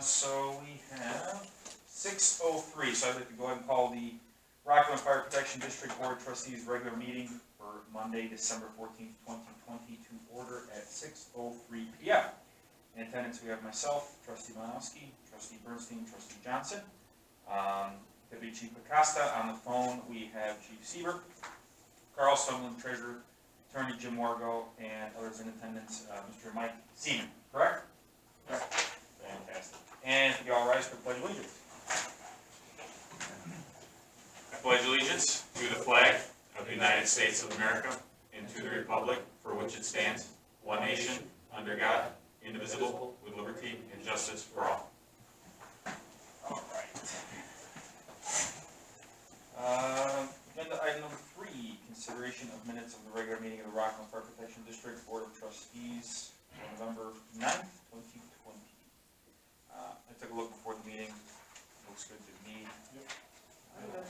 So we have 6:03, so I'd like to go ahead and call the Rockland Fire Protection District Board of Trustees regular meeting for Monday, December 14th, 2020 to order at 6:03 p.m. In attendance we have myself, Trustee Malinowski, Trustee Bernstein, Trustee Johnson, Deputy Chief Acosta. On the phone we have Chief Siebert, Carl Stumlin, Treasurer, Attorney Jim Wargo, and others in attendance, Mr. Mike Seaman, correct? Correct. Fantastic. And if you all rise for the Pledge of Allegiance. I pledge allegiance to the flag of the United States of America and to the republic for which it stands, one nation, under God, indivisible, with liberty and justice for all. All right. Agenda item number 3, consideration of minutes of the regular meeting of the Rockland Fire Protection District Board of Trustees on November 9th, 2020. I took a look before the meeting. Looks good to me. Yep.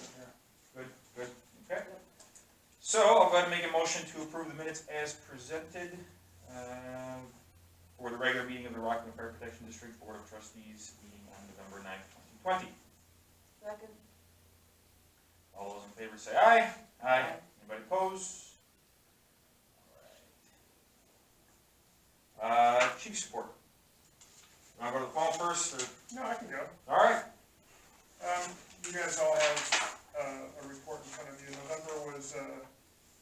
Good. Okay. So I'll go ahead and make a motion to approve the minutes as presented for the regular meeting of the Rockland Fire Protection District Board of Trustees meeting on November 9th, 2020. Second. All those in favor say aye. Aye. Anybody opposed? All right. Chief support. You want to go to the phone first? Or? No, I can go. All right. You guys all have a report in front of you. November was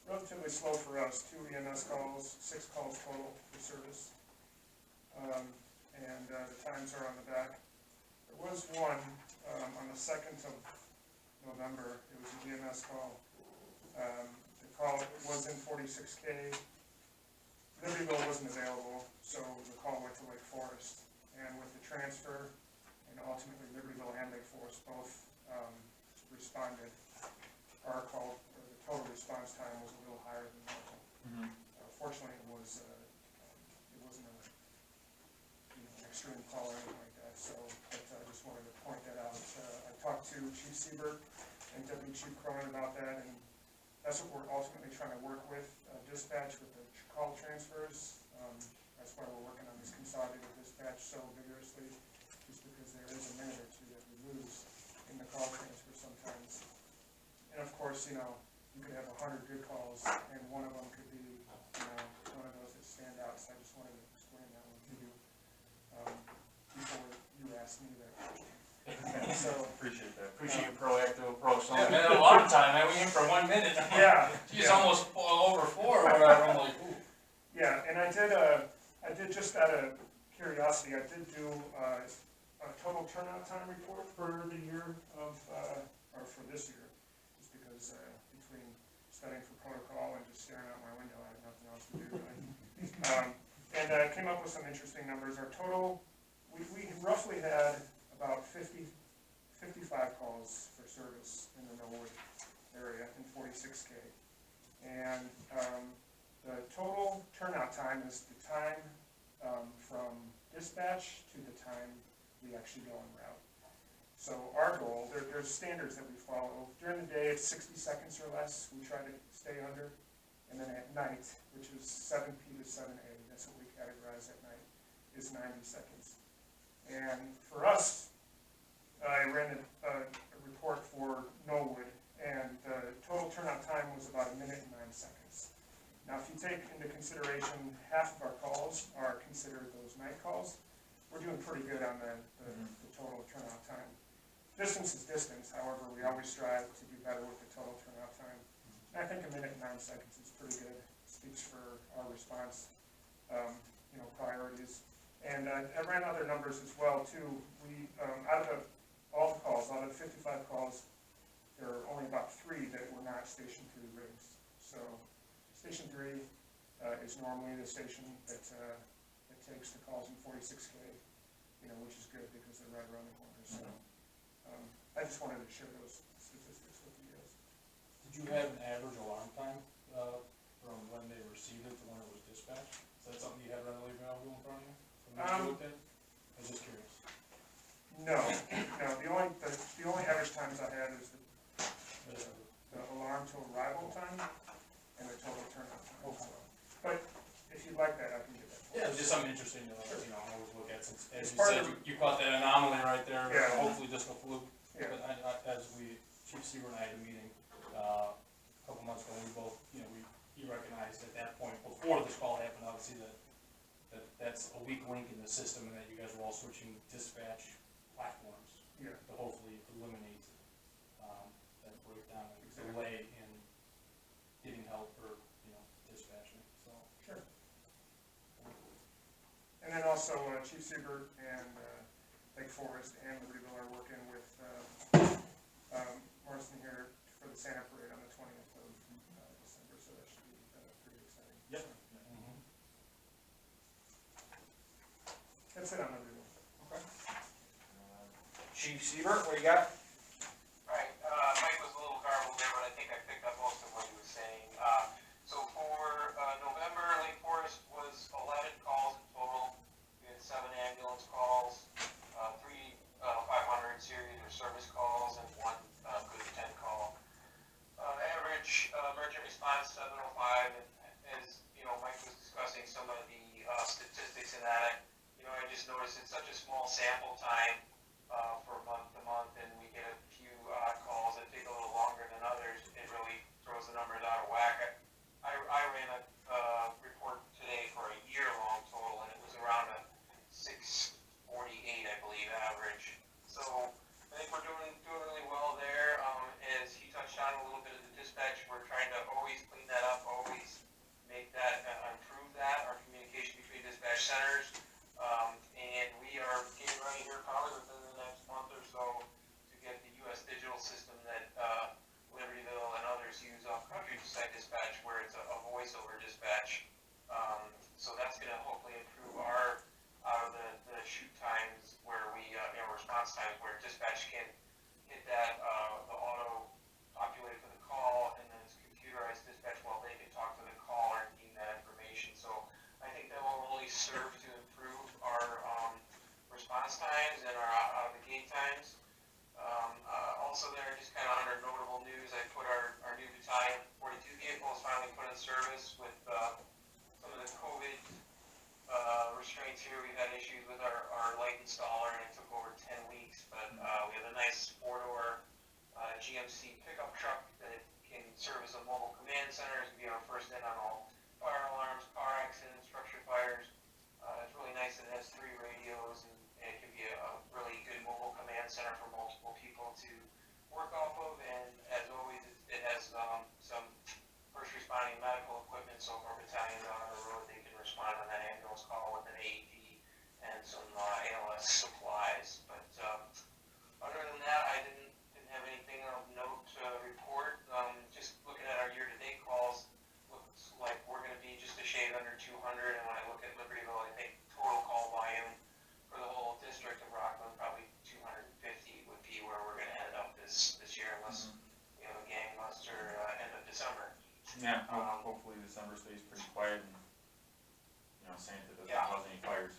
relatively slow for us. 2 EMS calls, 6 calls total for service. And the times are on the back. There was one on the 2nd of November. It was an EMS call. The call was in 46K. Libertyville wasn't available, so the call went to Lake Forest. And with the transfer, and ultimately Libertyville and Lake Forest both responded, our call, or the total response time was a little higher than normal. Mm-hmm. Fortunately, it wasn't an extreme call or anything like that. So, but I just wanted to point that out. I talked to Chief Siebert and Deputy Chief Cronin about that, and that's what we're ultimately trying to work with dispatch with the call transfers. That's why we're working on this consolidated dispatch so vigorously, just because there is a minute or two that we lose in the call transfer sometimes. And of course, you could have 100 good calls, and one of them could be, one of those that stand out. So I just wanted to explain that one to you before you asked me that. So Appreciate that. Appreciate your proactive approach. So it's been a long time, man. We in for 1 minute. yeah, She's almost over 4 or whatever. I'm like, ooh. yeah, and I did just out of curiosity, I did do a total turnout time report for the year of, or for this year, just because between studying for protocol and just staring out my window, I had nothing else to do. Right? And I came up with some interesting numbers. Our total, we roughly had about 55 calls for service in the Millwood area in 46K. And the total turnout time is the time from dispatch to the time we actually go en route. So our goal, there's standards that we follow. During the day, it's 60 seconds or less. We try to stay under. And then at night, which is 7P to 7A, that's what we categorize at night, is 90 seconds. And for us, I ran a report for Knollwood, and the total turnout time was about 1 minute and 9 seconds. Now, if you take into consideration half of our calls are considered those night calls, we're doing pretty good on the total turnout time. Distance is distance, however, we always strive to do better with the total turnout time. And I think 1 minute and 9 seconds is pretty good. It speaks for our response, priorities. And I ran other numbers as well, too. We, out of all the calls, out of 55 calls, there are only about 3 that were not Station 3 rigs. So Station 3 is normally the station that takes the calls in 46K, which is good because they're right around the corner. So I just wanted to share those statistics with you guys. Did you have an average alarm time from when they received it to when it was dispatched? Is that something you had readily available in front of you? I was just curious. No. The only average times I had is the alarm to arrival time and the total turnout time. Okay. But if you'd like that, I can get that. Yeah, it was just something interesting to always look at, since as It's you part said, of you call thought that anomaly right there, Yeah. hopefully just a fluke. Yeah. But as Chief Seaver and I had a meeting, a couple months ago, we both, he recognized at that point, before this call happened, obviously, that's a weak link in the system, and that you guys were all switching dispatch platforms Yeah. to hopefully eliminate, that breakdown and Exactly. delay in getting help or, dispatching, so. Sure. And then also Chief Seibert and Lake Forest and Libertyville are working with Morrison here for the Santa Parade on the 20th of December, so that should be pretty exciting. Yep. That's it on Libertyville. Okay. Chief Seaver, what you got? Right, Mike was a little garbled there, but I think I picked up most of what he was saying. So for November, Lake Forest was 11 calls in total. We had 7 ambulance calls, 3 500 series or service calls, and 1 good 10 call. Average emergent response 705, and as Mike was discussing some of the statistics in that, I just noticed it's such a small sample time for month to month, and we get a few calls that take a little longer than others. It really throws the numbers out of whack. I ran a report today for a year-long total, and it was around a 648, I believe, average. So I think we're doing really well there. As he touched on a little bit of the dispatch, we're trying to always clean that up, always make that, improve that, our communication between dispatch centers. And we are getting ready here probably within the next month or so to get the U.S. digital system that Libertyville and others use off country site dispatch, where it's a voice-over dispatch. So that's going to hopefully improve our out of the shoot times where we response times where dispatch can hit that the auto populate for the call, and then it's computerized dispatch while they can talk to the caller and gain that information. So I think that will only serve to improve our response times and our out of the gate times. Also there, just kind of under notable news, I put our new battalion 42 vehicles finally put in service with some of the COVID restraints here. We've had issues with our light installer, and it took over 10 weeks, but we have a nice 4-door GMC pickup truck that can serve as a mobile command center. It can be our first in on all fire alarms, car accidents, structure fires. It's really nice. It has 3 radios, and it can be a really good mobile command center for multiple people to work off of. And as always, it has some first responding medical equipment, so if our battalion's out on the road, they can respond on that ambulance call with an AED and some ALS supplies. But other than that, I didn't have anything of note to report. Just looking at our year-to-date calls, looks like we're going to be just a shade under 200. And when I look at Libertyville, I think total call volume for the whole district of Rockland, probably 250 would be where we're going to end up this year, unless we have a gangbuster end of December. Yeah, hopefully December stays pretty quiet and, Santa doesn't Yeah. cause any fires.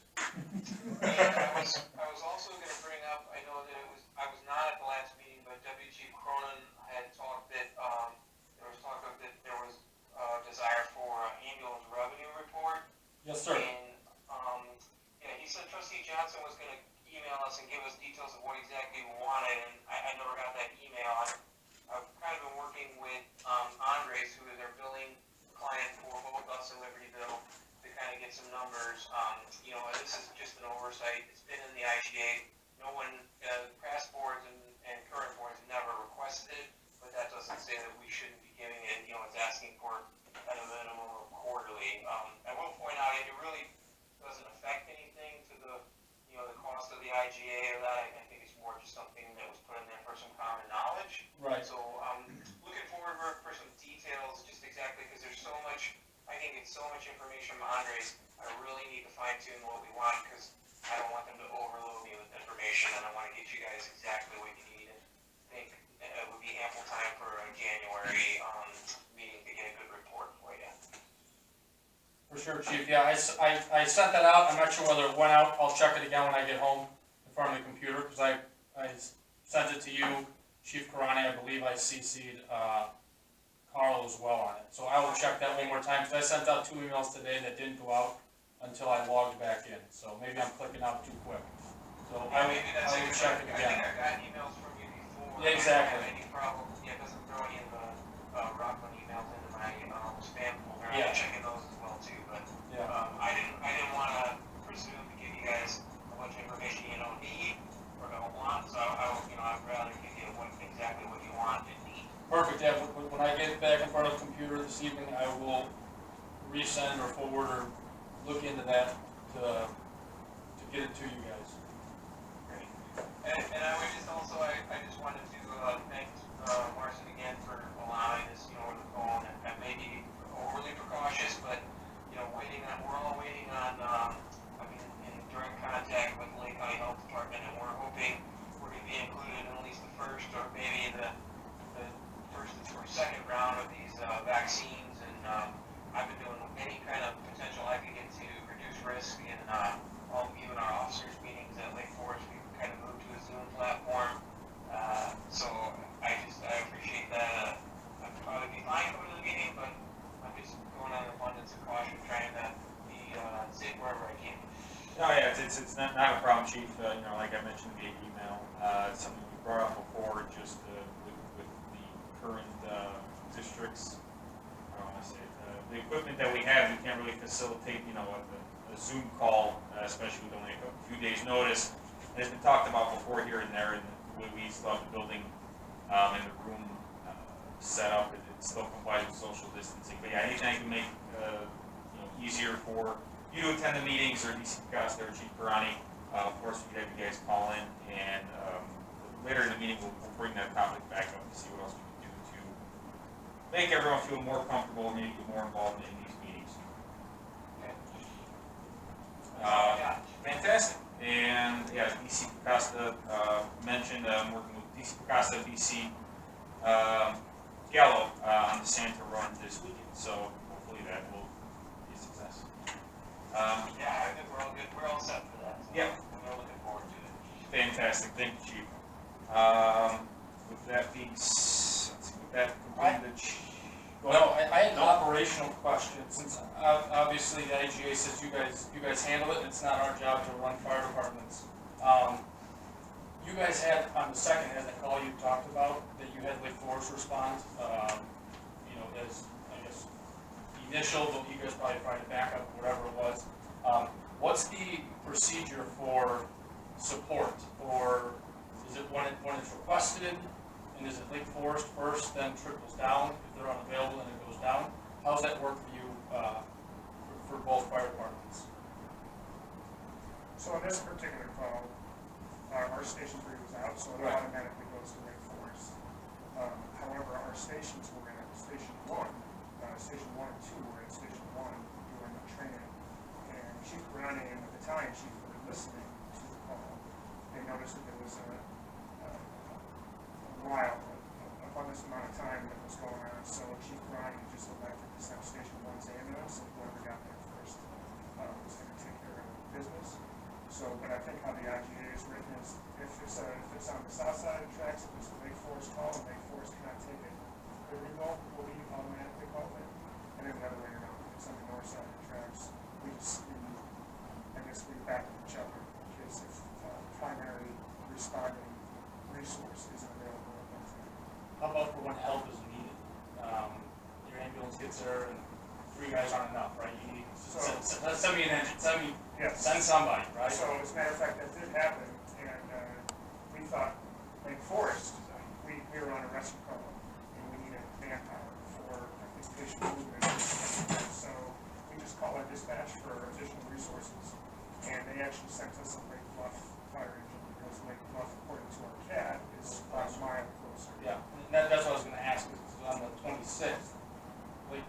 And I was also going to bring up, I know that I was not at the last meeting, but Deputy Chief Cronin had talked that there was talk of that there was a desire for an ambulance revenue report. Yes, sir. And he said Trustee Johnson was going to email us and give us details of what exactly we wanted, and I never got that email. I've kind of been working with Andres, who is our billing client for both us and Libertyville, to kind of get some numbers. This is just an oversight. It's been in the IGA. No one, past boards and current boards never requested it, but that doesn't say that we shouldn't be giving it. It's asking for at a minimum of quarterly. I will point out it really doesn't affect anything to the cost of the IGA or that. I think it's more just something that was put in there for some common knowledge. Right. So I'm looking forward for some details, just exactly because there's so much. I think it's so much information from Andres. I really need to fine tune what we want, because I don't want them to overload me with information, and I want to get you guys exactly what you need. And I think it would be ample time for a January meeting to get a good report for you. For sure, Chief. Yeah, I sent that out. I'm not sure whether it went out. I'll check it again when I get home in front of the computer, because I sent it to you, Chief Karani. I believe I CC'd Carl as well on it. So I will check that one more time, because I sent out 2 emails today that didn't go out until I logged back in. So maybe I'm clicking out too quick. So Yeah, maybe that's I will check it I again. think I got emails from you before. Yeah, exactly. I don't have any problem, yeah, it doesn't throw any of the, Rockland emails into my, spam folder. Yeah. I'm checking those as well too, but, Yeah. I didn't wanna presume to give you guys a bunch of information you don't need or don't want, so I'd rather give you exactly what you want and need. Perfect, yeah, when I get back in front of the computer this evening, I will resend or forward or look into that to get it to you guys. Great. And I would just also, I just wanted to, thank, Marcy again for allowing this, over the phone, and I may be overly precautious, but, we're all waiting on, during contact with Lake County Health Department, and we're hoping we're gonna be included in at least the first, or maybe the first or second round of these, vaccines, and, I've been doing any kind of potential I could get to reduce risk in, even our officers' meetings at Lake Forest, we've kind of moved to a Zoom platform. So I appreciate that. I'd probably be fine going to the meeting, but I'm just going on an abundance of caution, trying to be, safe wherever I can. No, yeah, it's not a problem, chief, like I mentioned via email, something we brought up before, just, with the current, districts, I don't wanna say it, the equipment that we have, we can't really facilitate, a Zoom call, especially with only a few days' notice. And it's been talked about before here and there, and the way we still have the building, and the room, set up, it still complies with social distancing. But yeah, anything I can make, easier for you to attend the meetings, or DC Costa or Chief Karani, of course, we could have you guys call in, and, later in the meeting, we'll bring that topic back up to see what else we can do to make everyone feel more comfortable, maybe get more involved in these meetings. Yeah. Fantastic. And yeah, DC Costa mentioned, I'm working with DC Costa, DC Gallo on the Santa Run this weekend, so hopefully that will be a success. Yeah, I think we're all good. We're all set for that. So Yeah. we're looking forward to it. Fantastic, thank you, Chief. With that being, with that completed, No, I had an operational question, since obviously the IGA says you guys handle it, and it's not our job to run fire departments. You guys had, on the second, as the call you talked about, that you had Lake Forest respond, as, I guess, initial, but you guys probably tried to back up, whatever it was. What's the procedure for support, or is it when it's requested, and is it Lake Forest first, then trickles down, if they're unavailable, and it goes down? How's that work for you, for both fire departments? So on this particular call, our station 3 was out, so it Right. automatically goes to Lake Forest. However, our stations were in Station 1, Station 1 and 2 were in Station 1 doing the training. And Chief Browning and the battalion chief were listening to the call. They noticed that there was a abundance amount of time that was going on, so Chief Browning just elected to send Station 1's ambulance, and whoever got there first was going to take care of business. So, but I think how the IGA is written is, if it's on the south side of the tracks, if it's a Lake Forest call, and Lake Forest cannot take it, the remote will be automatically called in. And then the other way around, if it's on the north side of the tracks, we back up each other, in case if primary responding resource isn't available at that time. How about for when help is needed? Your ambulance gets there, and 3 guys aren't enough, right? You need, send me an engine, Yes. send somebody, right? So as a matter of fact, that did happen, and we thought Lake Forest, we were on a rescue call, and we needed manpower for this patient movement. So we just called our dispatch for additional resources, and they actually sent us a Lake Bluff fire engine, because Lake Bluff, according to our CAD, is about a mile closer. Yeah, and that's what I was gonna ask, because on the 26th, like,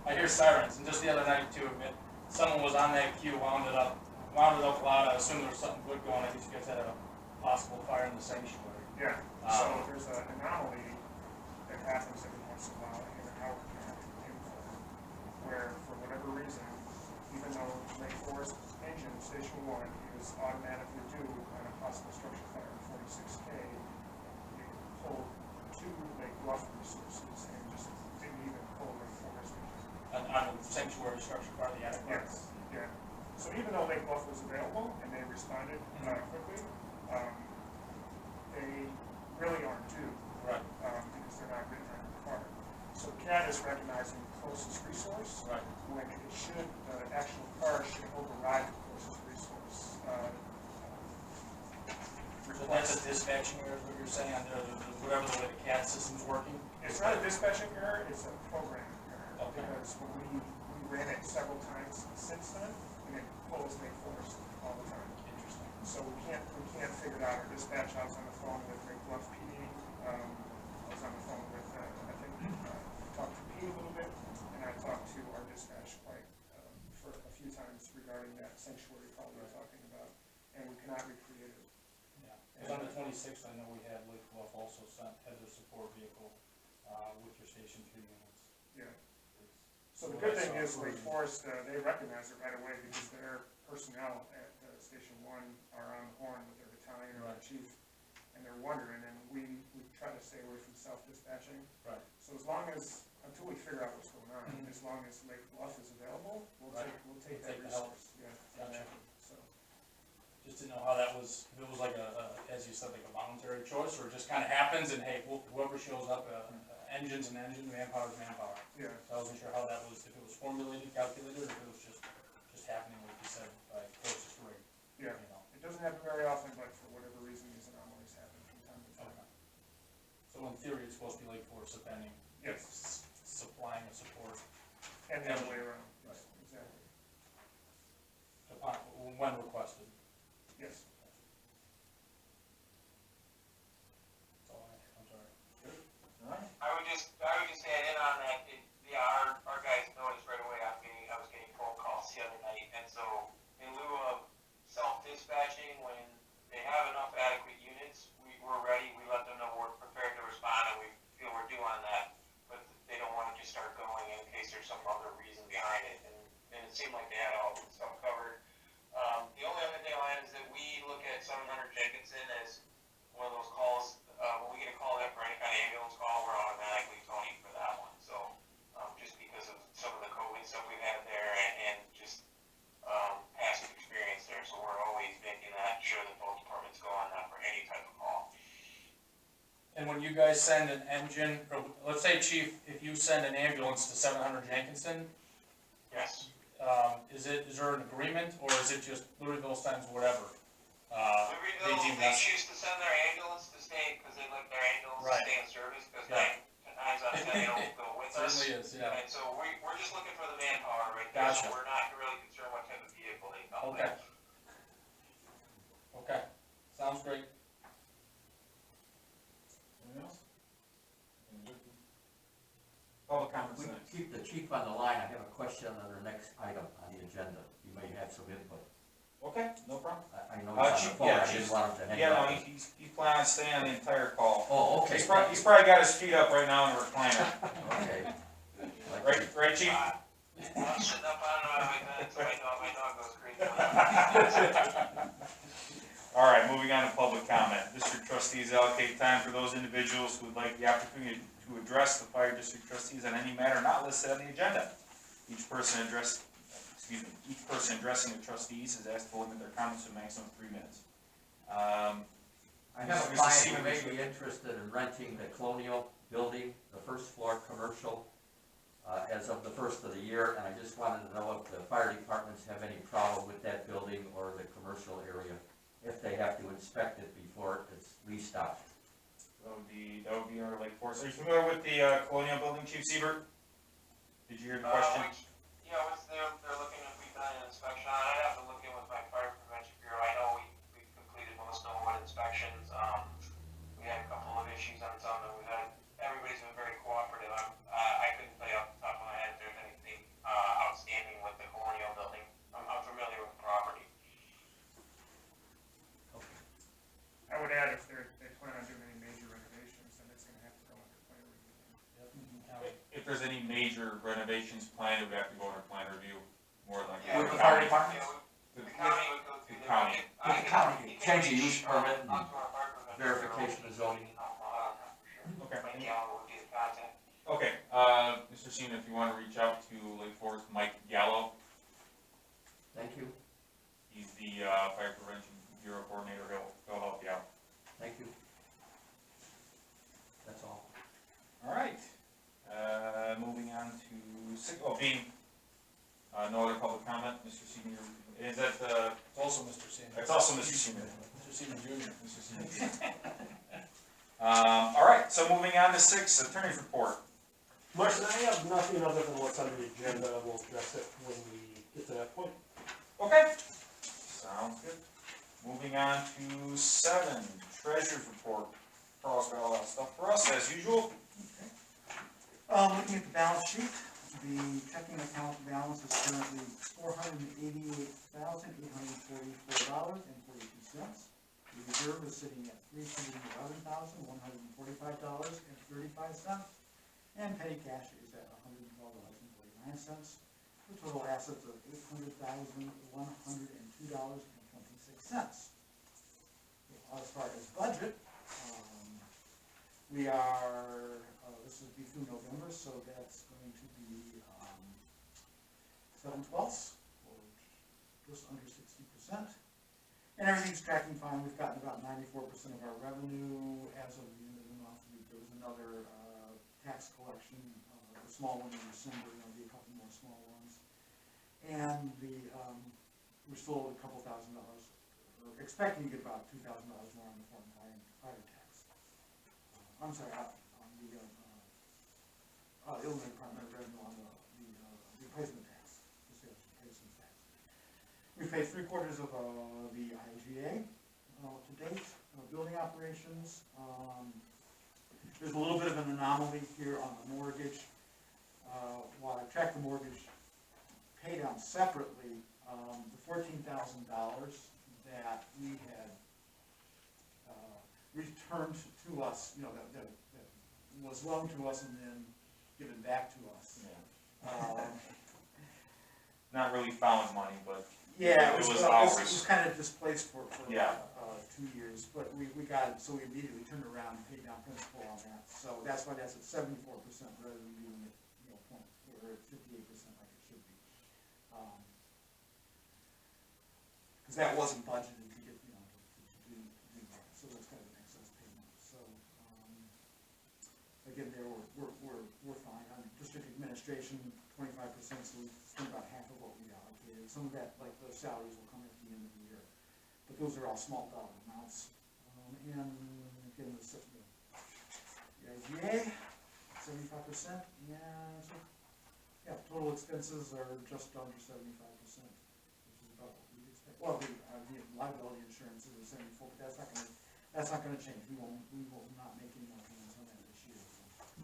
I hear sirens, and just the other night too, someone was on that queue, wound it up loud. I assume there was something good going. I guess you guys had a possible fire in the sanctuary. Yeah, so there's an anomaly that happens every once in a while in the power plant where, for whatever reason, even though Lake Forest engine Station 1 is automatically due on a possible structure fire in 46K, they pulled 2 Lake Bluff resources and just didn't even pull Lake Forest engine. On the sanctuary structure part of the attic. Yes, yeah. So even though Lake Bluff was available and they responded quickly. They really aren't due, Right, because they're not written on the card. So CAT is recognizing the closest resource, right. when it should, the actual car should override the closest resource. So that's a Request. dispatching error, is what you're saying, on whatever the way the CAD system's working? It's not a dispatching error, it's a programming error. Okay. Because when we ran it several times since then, and it pulls Lake Forest all the time. Interesting. So we can't figure it out. Our dispatch, I was on the phone with Lake Bluff PD, I was on the phone with, talked to Pete a little bit, and I talked to our dispatch quite, for a few times regarding that sanctuary call we were talking about, and we cannot recreate it. Yeah, because on the 26th, I know we had Lake Bluff also had their support vehicle, with your Station 3 units. Yeah. So the good thing is Lake Forest, they recognize it right away because their personnel at Station 1 are on the horn with their battalion or their chief, and they're wondering, and we try to stay away from self-dispatching. Right. So as long as, until we figure out what's going on, as long as Lake Bluff is available, we'll Right. take that Take the help. resource. Yeah, Gotcha. exactly. So, Just didn't know how that was, if it was like as you said, like a voluntary choice, or it just kind of happens and hey, whoever shows up, engine's an engine, manpower's manpower. yeah, So I wasn't sure how that was, if it was formulated, calculated, or if it was just happening, like you said, by closest rig, yeah. you know? It doesn't happen very often, but for whatever reason, these anomalies happen from time to time. Okay. So in theory, it's supposed to be Lake Forest defending, Yes, supplying the support, and the other way around. Yes, exactly. when requested. Yes. That's all I have, I'm sorry. All right. I would just add in on that, our guys noticed right away, I was getting phone calls the other night, and so in lieu of self-dispatching, when they have enough adequate units, we're ready, we let them know we're prepared to respond, and we feel we're due on that, but they don't wanna just start going in case there's some other reason behind it, and it seemed like they had all the stuff covered. The only other thing I'll add is that we look at 700 Jenkinson as one of those calls, when we get a call in for any kind of ambulance call, we're automatically toning for that one. So, just because of some of the COVID stuff we've had there and just, past experience there, so we're always making that sure that both departments go on that for any type of call. And when you guys send an engine, or let's say, chief, if you send an ambulance to 700 Jenkinson, Yes. is there an agreement, or is it just Louisville sends whatever? Louisville, deem they that's- choose to send their ambulance to stay, because they like their ambulance Right. to stay in service, because Yeah. 9 times out of 10 they don't go with us. Certainly is, yeah. And so we're just looking for the manpower right there, Gotcha. so we're not really concerned what type of vehicle they come with. Okay. Okay, sounds great. Anything else? Public comments We next. keep the chief on the line. I have a question on the next item on the agenda. You may have some input. Okay, no problem. I know he's on the Chief, phone. yeah, I Chief. didn't want him to hang Yeah, no, up. he's planning on staying on the entire call. Oh, okay. He's probably got his feet up right now in the recliner. Okay. Right, Chief? I'm sitting up on my bed, so my dog goes crazy. All right, moving on to public comment. District trustees allocate time for those individuals who would like the opportunity to address the fire district trustees on any matter not listed on the agenda. Each person addressing the trustees is asked to limit their comments to a maximum of 3 minutes. I have a Mr. client Seaver. who may be interested in renting the Colonial building, the first floor commercial, as of the first of the year, and I just wanted to know if the fire departments have any problem with that building or the commercial area, if they have to inspect it before it's leased out. That would be our Lake Forest. Are you familiar with the Colonial Building, Chief Siebert? Did you hear the question? They're looking if we've done an inspection on it. I'd have to look in with my fire prevention bureau. I know we've completed most snowwood inspections. We had a couple of issues on some, and everybody's been very cooperative. I couldn't tell you off the top of my head if there's anything, outstanding with the Colonial building. I'm familiar with the property. I would add if they plan on doing any major renovations, then it's gonna have to go into plan review. If there's any major renovations planned, it would have to go under plan review, more than likely. Yeah, With the fire department? The county would go through. The county. With the county, change the use permit and Talk to our fire prevention verification of bureau. zoning. Okay. Mike Gallo would be the contact. Okay, Mr. Seaman, if you want to reach out to Lake Forest, Mike Gallo, Thank you. he's the, Fire Prevention Bureau Coordinator, he'll help you out. Thank you. That's all. All right, moving on to no other public comment, Mr. Senior, is that, It's also Mr. Senior. it's also Mr. Senior. Mr. Senior Junior. Mr. Senior. All right, so moving on to 6, Attorney's Report. Marcia, I have nothing other than what's on the agenda, we'll address it when we get to that point. Okay, sounds good. Moving on to 7, Treasurer's Report. Carl's got a lot of stuff for us, as usual. Looking at the balance sheet, the checking account balance is currently $488,844.42. The reserve is sitting at $311,145.35. And petty cash is at $112.49. The total assets of $800,102.26. As far as budget, we are, this will be through November, so that's going to be 7/12, or just under 60%. And everything's tracking fine. We've gotten about 94% of our revenue as of the end of the month. There was another tax collection, a small one in December, there'll be a couple more small ones. And we're still a couple $1,000, or expecting to get about $2,000 more on the foreign fire tax. I'm sorry, on the Illinois Department of Revenue on the replacement tax, the sales replacement tax. We've paid 3/4 of the IGA to date, building operations. There's a little bit of an anomaly here on the mortgage. While I tracked the mortgage pay down separately, the $14,000 that we had returned to us, that was loaned to us and then given back to us. Not really found money, but Yeah, it was it ours. was kind of displaced for Yeah. 2 years, but we got it, so we immediately turned around and paid down principal on that. So that's why that's at 74% rather than being at, or at 58% like it should be. Because that wasn't budgeted to get, to do that, so that's kind of an excess payment. So, again, there we're fine. On district administration, 25%, so we spent about half of what we allocated. Some of that, like the salaries, will come at the end of the year. But those are all small dollar amounts. And again, the IGA, 75%, and so, total expenses are just under 75%, which is about what we'd expect. Well, the liability insurance is 74, but that's not gonna change. We will not make any more payments on that this year. So.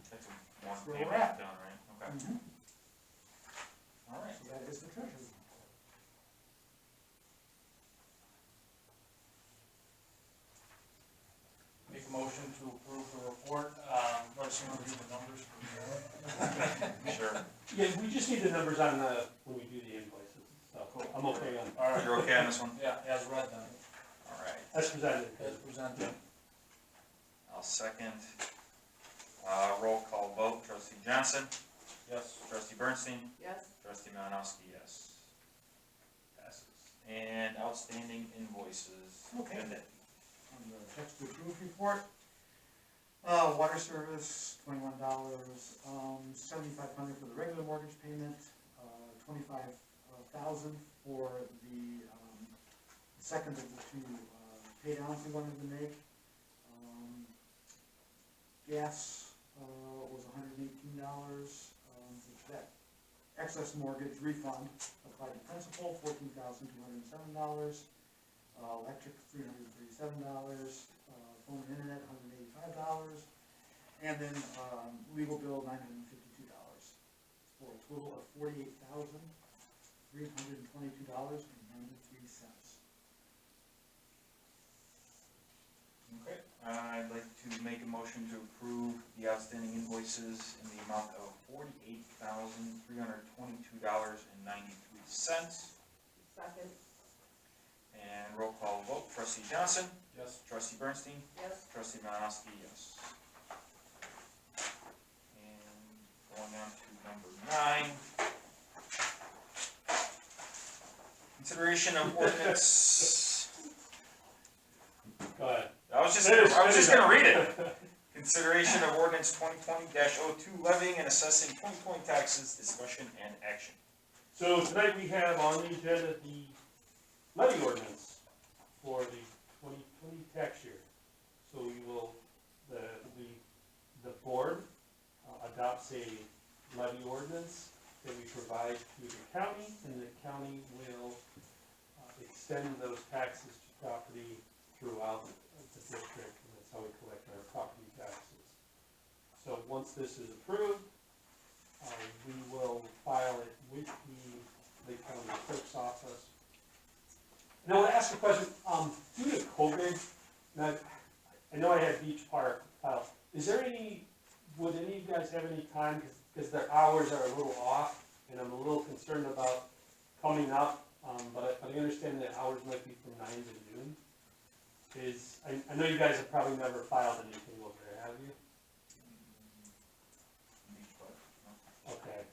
That's one That's where payment we're at. done, right? Okay. All right. So that is the treasurer's report. Make a motion to approve the report, let us review the numbers. Sure. Yeah, we just need the numbers on when we do the invoices, so I'm okay on, All right. You're okay on this one? Yeah, as read then, All right. as presented. as presented. I'll second. Roll call vote. Trustee Johnson? Yes. Trustee Bernstein? Yes. Trustee Malinowski, yes. Passes. And outstanding invoices. Okay. Agenda. On the text to approve report, water service, $21, $7,500 for the regular mortgage payment, $25,000 for the second of the 2 pay downs we wanted to make. Gas was $118. That excess mortgage refund applied to principal, $14,207. Electric, $337, phone and internet, $185, and then legal bill, $952, for a total of $48,322.93. Okay. I'd like to make a motion to approve the outstanding invoices in the amount of $48,322.93. Second. And roll call vote. Trustee Johnson? Yes. Trustee Bernstein? Yes. Trustee Malinowski, yes. And going on to number 9. Consideration of ordinance, Go ahead. I was just Finish gonna up. read it. Consideration of ordinance 2020-02 levying and assessing 2020 taxes, discussion and action. So tonight we have on the agenda the levy ordinance for the 2020 tax year. So we will, the board adopts a levy ordinance that we provide to the county, and the county will extend those taxes to property throughout the district, and that's how we collect our property taxes. So once this is approved, we will file it with the Lake County Clerk's office. Now, I want to ask a question, due to COVID, now, I know I had Beach Park filed, is there would any of you guys have any time, because their hours are a little off, and I'm a little concerned about coming up, but I understand that hours might be from 9 to noon. I know you guys have probably never filed anything over there, have you? Okay.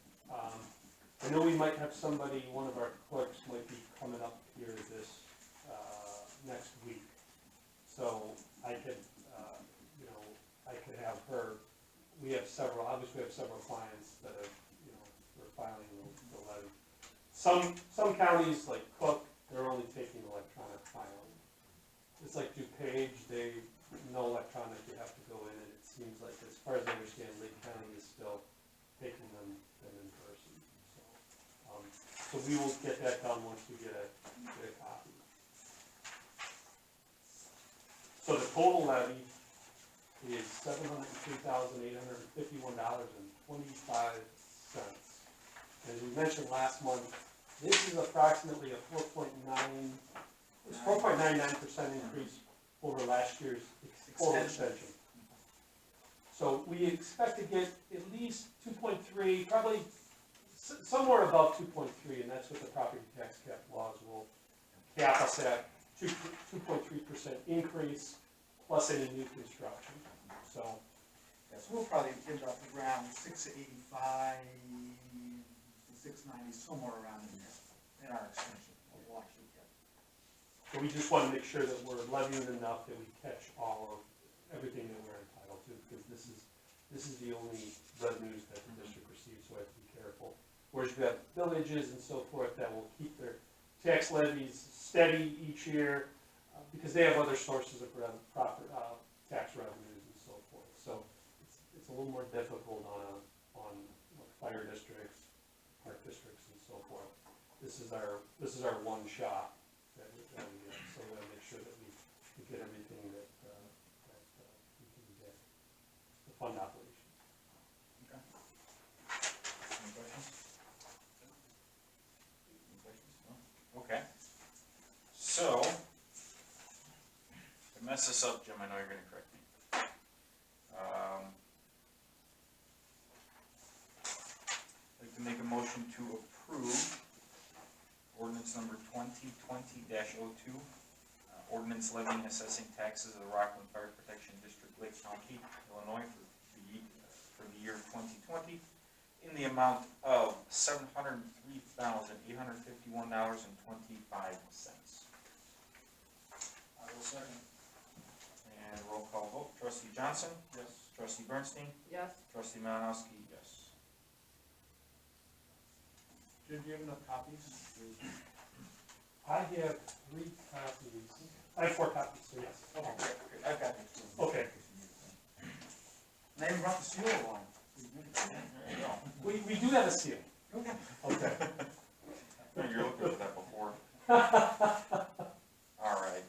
I know we might have somebody, one of our clerks might be coming up here this, next week. So I could, I could have her, obviously we have several clients that are, we're filing the levy. Some counties, like Cook, they're only taking electronic filing. It's like DuPage, no electronic, you have to go in, and it seems like, as far as I understand, Lake County is still taking them in person. So we will get that done once we get a copy. So the total levy is $703,851.25. As we mentioned last month, this is approximately a 4.99% increase over last year's total extension. So we expect to get at least 2.3, probably somewhere above 2.3, and that's what the property tax cap laws will cap us at, 2.3% increase plus any new construction. So Yes, we'll probably end up around 685 to 690, somewhere around in there, in our extension, we'll actually get. So we just want to make sure that we're levying enough that we catch all of everything that we're entitled to, because this is the only revenues that the district receives, so I have to be careful. Whereas you have villages and so forth that will keep their tax levies steady each year, because they have other sources of tax revenues and so forth. So it's a little more difficult on fire districts, park districts, and so forth. This is our one shot that we get. So we want to make sure that we get everything that we can get to fund operations. Okay. Any questions? Any questions? No? Okay. So, to mess this up, Jim, I know you're gonna correct me. I'd like to make a motion to approve ordinance number 2020-02, ordinance levying and assessing taxes of the Rockland Fire Protection District, Lake County, Illinois for the year 2020 in the amount of $703,851.25. I will second. And roll call vote, trustee Johnson? Yes. Trustee Bernstein? Yes. Trustee Malinowski? Yes. Jim, do you have enough copies? I have 3 copies. I have 4 copies, so yes. Okay, great, I've got it. Okay. And I even brought the seal along. There you go. We do have a seal. Okay. Okay. You're looking at that before. All right.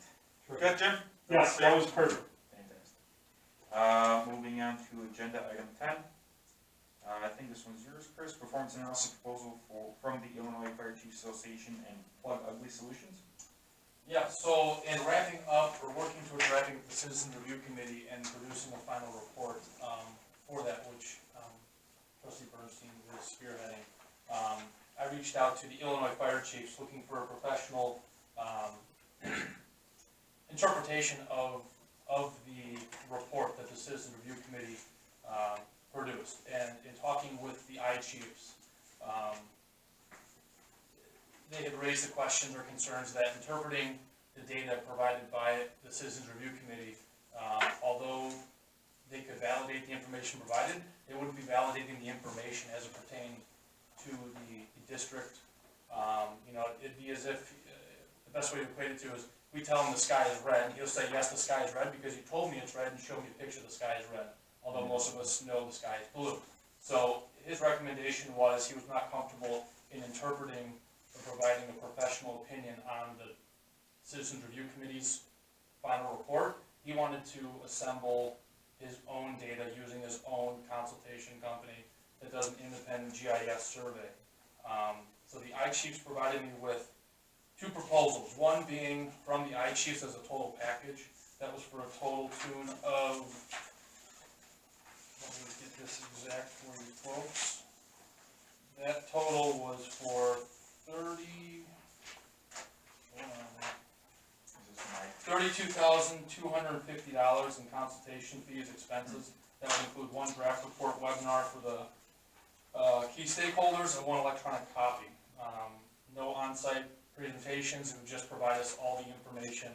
Good, Jim? Yes, that was perfect. Fantastic. Moving on to agenda item 10. I think this one's yours, Chris. Performance analysis proposal from the Illinois Fire Chiefs Association and Plug Ugly Solutions. Yeah, so in wrapping up, we're working towards wrapping up the citizen review committee and producing a final report for that, which trustee Bernstein is spearheading. I reached out to the Illinois fire chiefs looking for a professional interpretation of the report that the citizen review committee produced. And in talking with the I chiefs, they had raised the questions or concerns that interpreting the data provided by the Citizens Review Committee, although they could validate the information provided, they wouldn't be validating the information as it pertained to the district. You know, it'd be as if, the best way to equate it to is, we tell him the sky is red, and he'll say, yes, the sky is red, because you told me it's red and showed me a picture the sky is red, although most of us know the sky is blue. So his recommendation was he was not comfortable in interpreting or providing a professional opinion on the Citizens Review Committee's final report. He wanted to assemble his own data using his own consultation company that does an independent GIS survey. So the I-Chiefs provided me with two proposals, one being from the I-Chiefs as a total package. That was for a total tune of, let me get this exact for you folks. That total was for $32,250 in consultation fees, expenses. That would include one draft report webinar for the key stakeholders and one electronic copy. No on-site presentations, it would just provide us all the information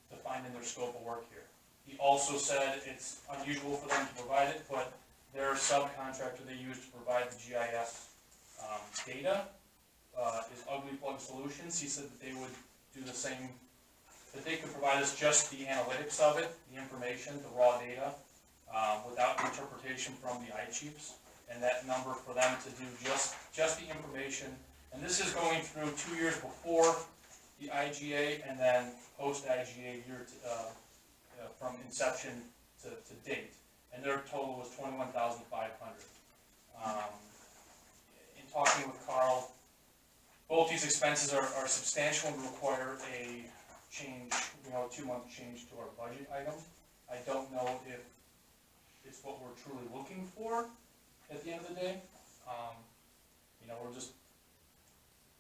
defined in their scope of work here. He also said it's unusual for them to provide it, but their subcontractor they use to provide the GIS data is Ugly Plug Solutions. He said that they would do the same, that they could provide us just the analytics of it, the information, the raw data, without interpretation from the I-Chiefs. And that number for them to do just the information. And this is going through 2 years before the IGA and then post-IGA year from inception to date. And their total was $21,500. In talking with Carl, both these expenses are substantial and require a change, a 2-month change to our budget item. I don't know if it's what we're truly looking for at the end of the day.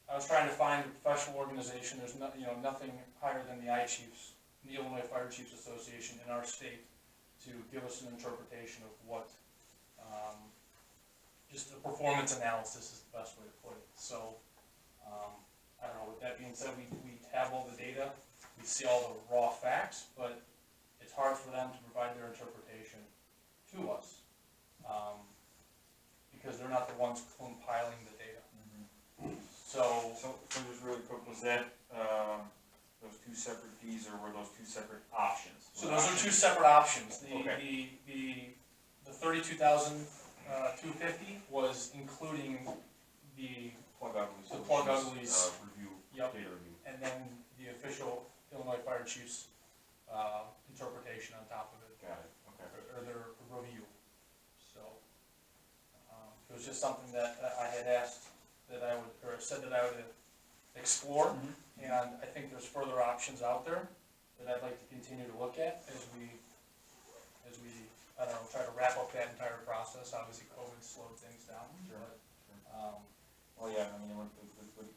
I was trying to find a professional organization. There's nothing higher than the I-Chiefs, the Illinois Fire Chiefs Association in our state, to give us an interpretation of what, just a performance analysis is the best way to put it. So, I don't know, with that being said, we have all the data, we see all the raw facts, but it's hard for them to provide their interpretation to us, because they're not the ones compiling the data. So just really quick, was that, those two separate fees, or were those two separate options? So those are two separate options. Okay. The $32,250 was including the Plug Ugly Plug Uglies, review, yep, data review. and then the official Illinois Fire Chiefs interpretation on top of it. Got it, okay. Or their review. So it was just something that I had asked that I would, or said that I would explore, and I think there's further options out there that I'd like to continue to look at as we, I don't know, try to wrap up that entire process. Obviously, COVID slowed things down. Sure. But, Well, yeah, I mean, with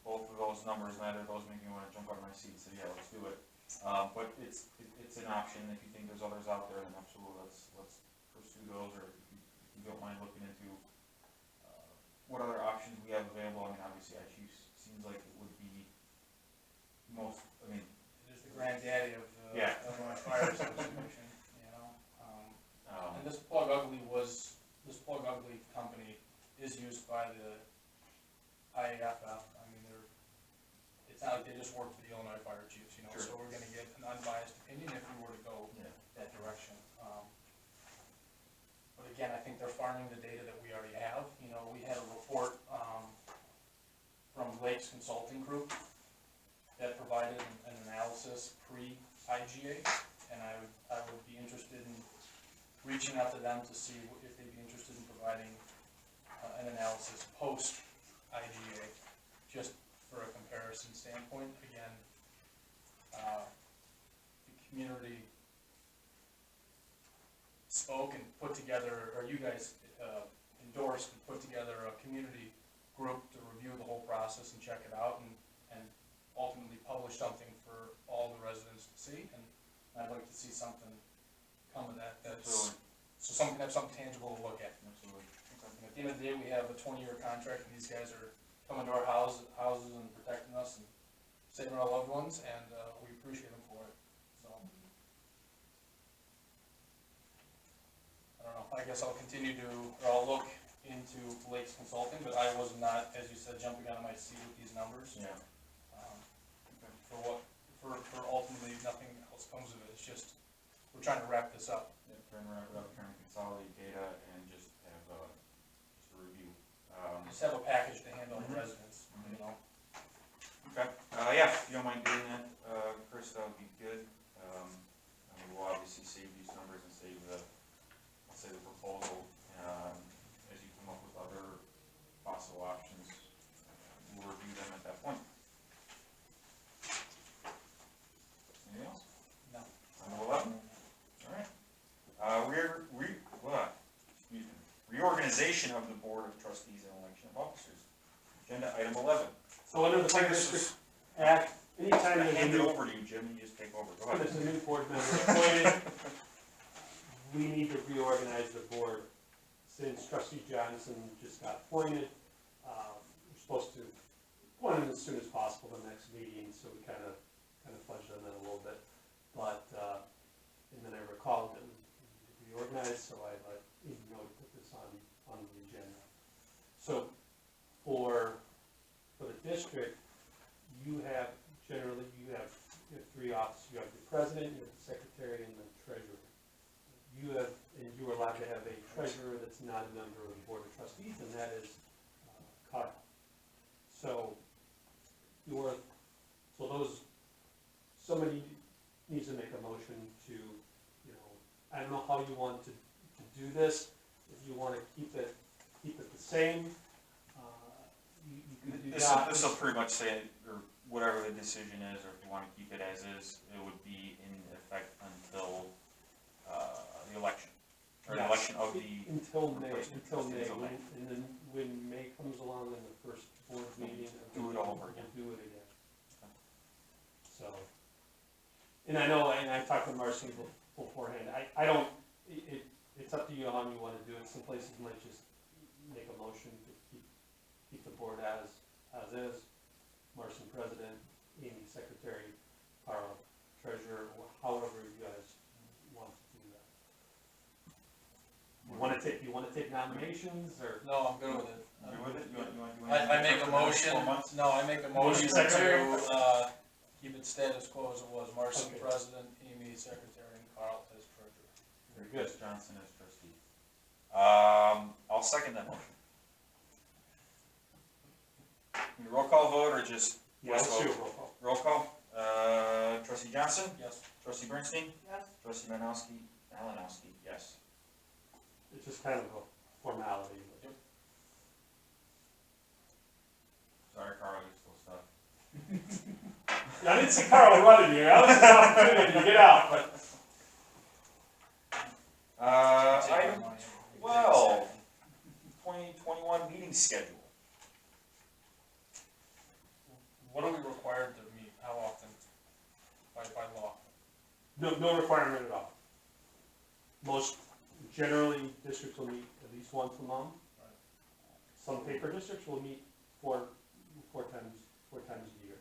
both of those numbers, neither of those make me wanna jump out of my seat, so yeah, let's do it. But it's an option. If you think there's others out there, then absolutely, let's pursue those, or if you don't mind looking into what other options we have available. I mean, obviously, I-Chiefs seems like it would be most, I mean. it is the granddaddy of the Yeah. Illinois Fire Association, and this Plug Ugly company is used by the IAFF. I mean, it's not like they just work for the Illinois Fire Chiefs, Sure. so we're gonna get an unbiased opinion if we were to go that direction. But again, I think they're farming the data that we already have. We had a report from Lakes Consulting Group that provided an analysis pre-IGA, and I would be interested in reaching out to them to see if they'd be interested in providing an analysis post-IGA, just for a comparison standpoint. Again, the community spoke and put together, or you guys endorsed and put together a community group to review the whole process and check it out, and ultimately publish something for all the residents to see. And I'd like to see something come of that. So someone can have something tangible to look at. Absolutely. And at the end of the day, we have a 20-year contract, and these guys are coming to our houses and protecting us and saving our loved ones, and we appreciate them for it, so. I don't know, I guess I'll continue to, or I'll look into Blake's Consulting, but I was not, as you said, jumping out of my seat with these numbers. Yeah. For ultimately nothing else comes of it, it's just, we're trying to wrap this up. Yeah, trying to wrap it up, trying to consolidate data and just have, just a review. Just have a package to hand on the residents, you know? Okay, yeah, if you don't mind doing that, Chris, that would be good. I mean, we'll obviously save these numbers and save the, let's say the proposal, as you come up with other possible options, we'll review them at that point. Anything else? No. Number 11? All right. Reorganization of the Board of Trustees and Election of Officers. Agenda item 11. So under the Fire District Act, anytime there's a Hand it new, over to you, Jim, you just take over. Go when ahead. there's a new board member appointed, we need to reorganize the board. Since Trustee Johnson just got appointed, we're supposed to appoint him as soon as possible the next meeting, so we kind of fudged on that a little bit. But, and then I recalled that we need to reorganize, so I let him know to put this on the agenda. So for the district, you have three offices. You have the president, you have the secretary, and the treasurer. You are allowed to have a treasurer that's not a member of the board of trustees, and that is Carl. So somebody needs to make a motion to, I don't know how you want to do this. If you want to keep it the same, you can do that. This will pretty much say, or whatever the decision is, or if you want to keep it as is, it would be in effect until the election, or the Yes. election of the. Until May, replacement trustees of May. and then when May comes along in the first board meeting. Do it all over again. Do it again. So, and I know, and I talked to Marcy beforehand, I don't, it's up to you how you wanna do it. Some places might just make a motion to keep the board as is. Marcy president, Amy secretary, Carl treasurer, however you guys want to do that. You wanna take nominations, or? No, I'm good with it. You with it? You want to do I anything make a for the next motion, 4 months? no, I make a motion to, keep it status quo as it was, Marcy Okay. president, Amy secretary, and Carl as treasurer. Very good. Johnson as trustee. I'll second that motion. Roll call vote or just? Yeah, let's do a roll call. Roll call. Trustee Johnson? Yes. Trustee Bernstein? Yes. Trustee Malinowski, yes. It's just kind of a formality. But Sorry, Carl, you're still stuck. I didn't see Carl running here. I was just an opportunity to get out, but. Item 12, 2021 meeting schedule. What are we required to meet, how often, by law? No requirement at all. Most, generally, districts will meet at least once a month. Some paper districts will meet four times a year.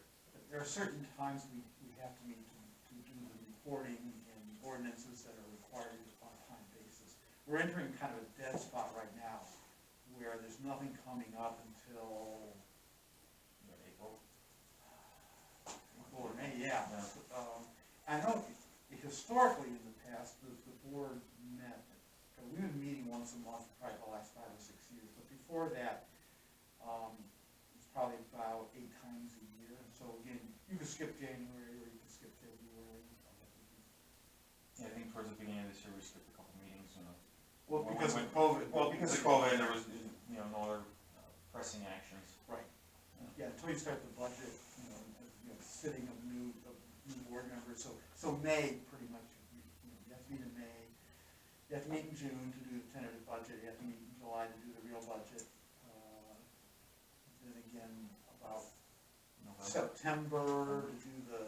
There are certain times we have to meet to do the reporting and the ordinances that are required on a time basis. We're entering kind of a dead spot right now, where there's nothing coming up until April. or May, yeah. I know historically in the past, the board met, we've been meeting once a month for probably the last 5 or 6 years, but before that, it's probably about 8 times a year. So again, you could skip January or you could skip February. Yeah, I think towards the beginning of this year, we skipped a couple meetings, Well, because of COVID. Well, because of COVID, there was, no other pressing actions. Right. Yeah, until you start the budget, sitting of new board members. So May, pretty much, you have to meet in May. You have to meet in June to do the tentative budget. You have to meet in July to do the real budget. Then again, about September to do the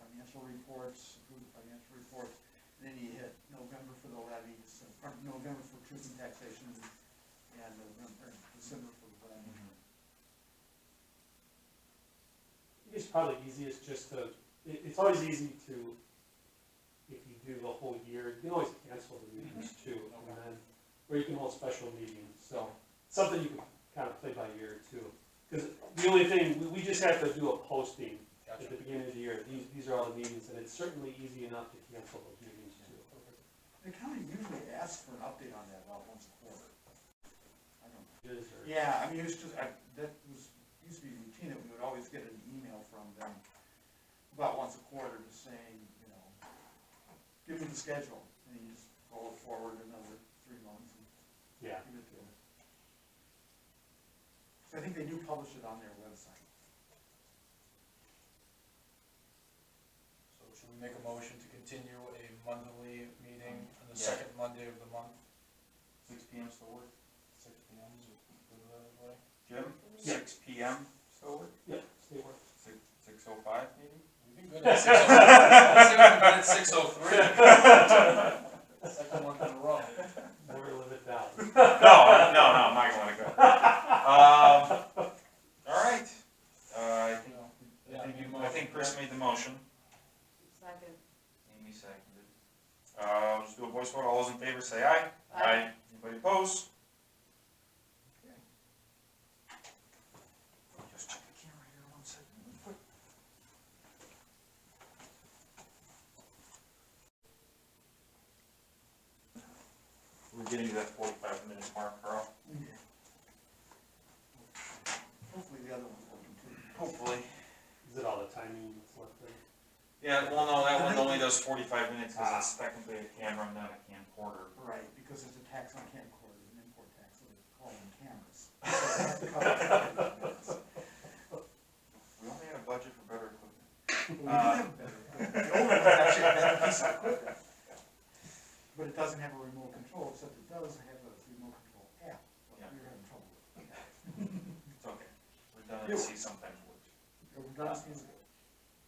financial reports, approve the financial reports. And then you hit November for the levies, or November for truth and taxation, and December for the levy. Mm-hmm. it's probably easiest just to, it's always easy to, if you do the whole year, you can always cancel the meetings too, and then, or you can hold special meetings, so, something you can kind of play by ear too. Because the only thing, we just have to do a posting at the beginning of the year, these are all the meetings, and it's certainly easy enough to cancel those meetings too. The county usually asks for an update on that about once a quarter. I don't know. Is there- Yeah, I mean, it was just, that was, used to be routine, that we would always get an email from them about once a quarter, just saying, you know, give me the schedule, and you just roll it forward another 3 months and Yeah, give it to them. So I think they do publish it on their website. So should we make a motion to continue a monthly meeting on the Yeah. second Monday of the month? 6 PM still work? 6 p.m. is it good with everybody? Jim? Yeah. 6 PM still work? yeah, stay work. 6:05 maybe? We've been good at 6:03. Second month in a row. Never live it down. No, I'm not gonna let it go. All right, I think Chris made the motion, Second. Amy seconded. We'll just do a voice vote, all those in favor say aye. Aye. Anybody opposed? Just check the camera here 1 second. We're getting to that 45-minute mark, Carl. Hopefully the other one's working too. Hopefully. Is it all the timing that's left there? Yeah, well, no, that one only does 45 minutes because it's technically a camera, not a camcorder. Right, because there's a tax on camcorders, an import tax, so they call them cameras. We only had a budget for better equipment. We do have better, the old one was actually a better piece of equipment. But it doesn't have a remote control, except it does have a remote control app, but Yeah. we were having trouble with it. It's okay. We're done at sea sometimes works. We're done, seems good.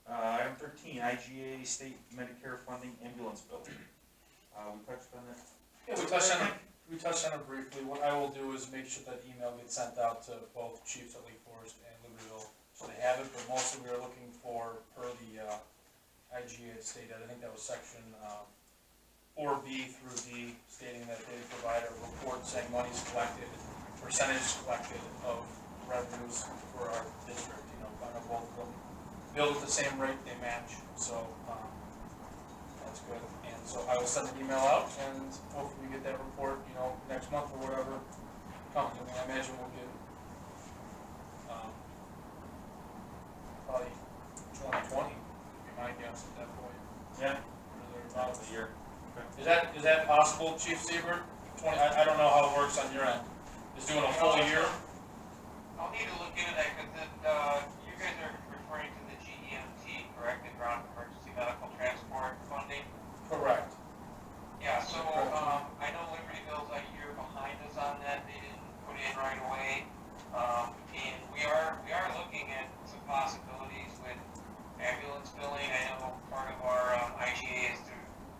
Item 13, IGA state Medicare funding ambulance building. We touched on that. Yeah, we touched on it briefly. What I will do is make sure that email gets sent out to both chiefs at Lake Forest and Libertyville, so they have it, but mostly we are looking for, per the IGA stated, I think that was section 4B through D, stating that they provide a report saying money's collected, percentage collected of revenues for our district, you know, kind of both of them. Billed at the same rate, they match, so, that's good. And so I will send an email out and hopefully we get that report, you know, next month or whatever comes. I mean, I imagine we'll get, probably 2020, would be my guess at that point. Yeah. Or thereabouts. A year. Is that possible, Chief Seibert? I don't know how it works on your end. Is doing a full year? I'll need to look into that, because you guys are referring to the GEMT, correct, the Ground Emergency Medical Transport Funding? Correct. Yeah, so, I know Libertyville's a year behind us on that, they didn't put in right away. And we are looking at some possibilities with ambulance billing. I know part of our IGA is to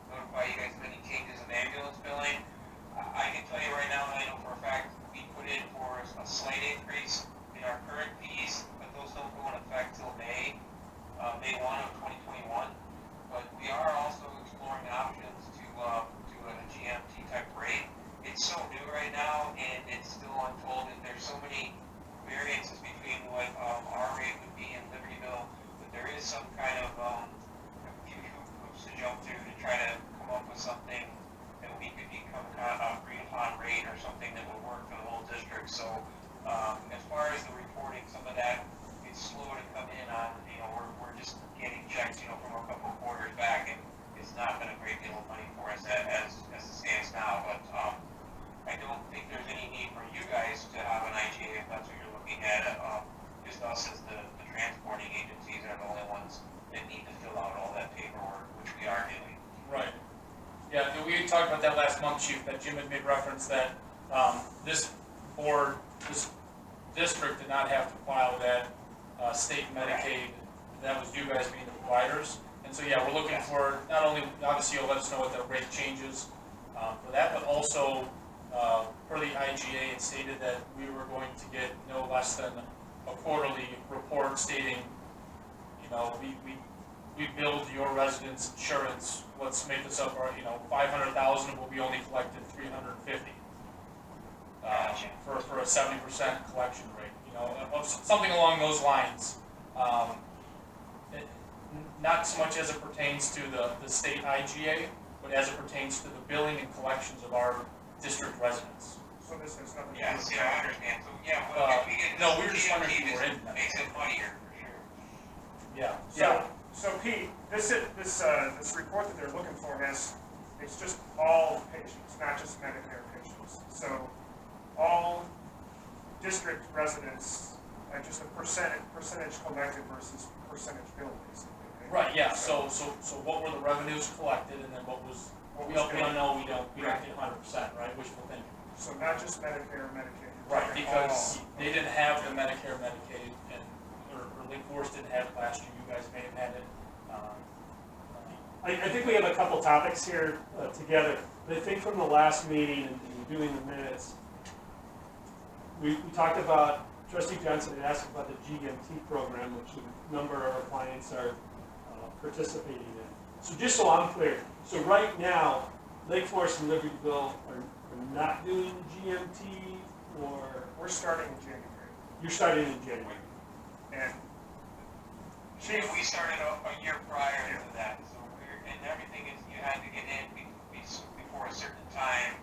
notify you guys of any changes in ambulance billing. I can tell you right now, and I know for a fact, we put in for a slight increase in our current fees, but those don't go in effect till May 1 of 2021. But we are also exploring options to a GMT type rate. It's so new right now, and it's still unfolded. There's so many variances between what our rate would be in Libertyville, but there is some kind of a few hoops to jump through to try to come up with something that we could become kind of a agreed upon rate or something that would work for the whole district. So as far as the reporting, some of that is slow to come in on. You know, we're just getting checks, you know, from a couple of quarters back, and it's not been a great deal of money for us as it stands now. But I don't think there's any need for you guys to have an IGA if that's what you're looking at. Just us as the transporting agencies are the only ones that need to fill out all that paperwork, which we are doing. Right. Yeah, we talked about that last month, Chief, that Jim had made reference that this board, this district did not have to file that state Medicaid. That was you guys being the providers. And so, yeah, we're looking for, not only, obviously you'll let us know what the rate changes for that, but also per the IGA, it stated that we were going to get no less than a quarterly report stating you know, we billed your residents' insurance, let's make this up, or, you know, 500,000 will be only collected 350. For a 70% collection rate, you know, something along those lines. Not so much as it pertains to the state IGA, but as it pertains to the billing and collections of our district residents. So this has nothing to do Yeah, with. see, I understand, so, yeah, well, if we get. No, we were just wondering if you were this in that. makes it funnier, for sure. Yeah. So Pete, this report that they're looking for it's just all patients, not just Medicare patients. So all district residents, just a percentage collected versus percentage billed, basically. Right, yeah, so what were the revenues collected, and then what was, we don't know, we don't get 100%, right, wishful thinking. So not just Medicare, Medicaid. Right, because they didn't have the Medicare, Medicaid, and, or Lake Forest didn't have it last year, you guys may have had it. I think we have a couple topics here together, but I think from the last meeting and doing the minutes, we talked about, Trustee Johnson had asked about the GMT program, which a number of our clients are participating in. So just so I'm clear, so right now, Lake Forest and Libertyville are not doing GMT, or We're starting in January. you're starting in January? And Chief, we started a year prior to that, so and everything is, you had to get in before a certain time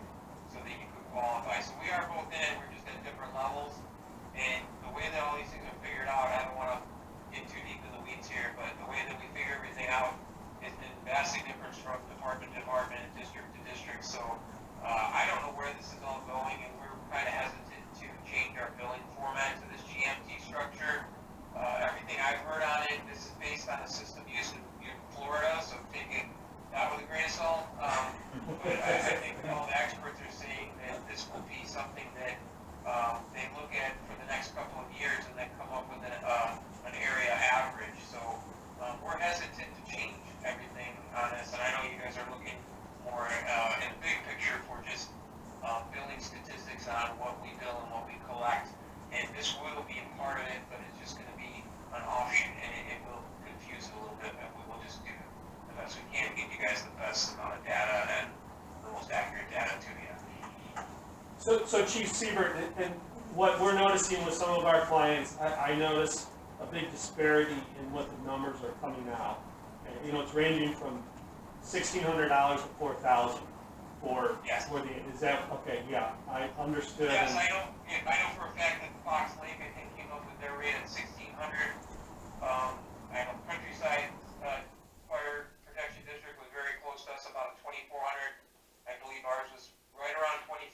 so that you could qualify. So we are both in, we're just at different levels. And the way that all these things are figured out, I don't want to get too deep in the weeds here, but the way that we figure everything out is vastly different from department to department and district to district. So I don't know where this is all going, and we're kind of hesitant to change our billing format to this GMT structure. Everything I've heard on it, this is based on a system used in Florida, so take it that with a grain of salt. But I think all the experts are saying that this will be something that they look at for the next couple of years and then come up with an area average. So we're hesitant to change everything on this, and I know you guys are looking more in the big picture for just billing statistics on what we bill and what we collect. And this will be a part of it, but it's just going to be an option, and it will confuse it a little bit, but we will just do the best we can to give you guys the best amount of data and the most accurate data to you. So Chief Siebert, and what we're noticing with some of our clients, I notice a big disparity in what the numbers are coming out. And, you know, it's ranging from $1,600 to $4,000 for, Yes. for the, is that, okay, yeah, I understood. Yes, I know for a fact that Fox Lake, I think, came up with their rate at 1,600. I know Countryside Fire Protection District was very close to us, about 2,400. I believe ours was right around 2,300,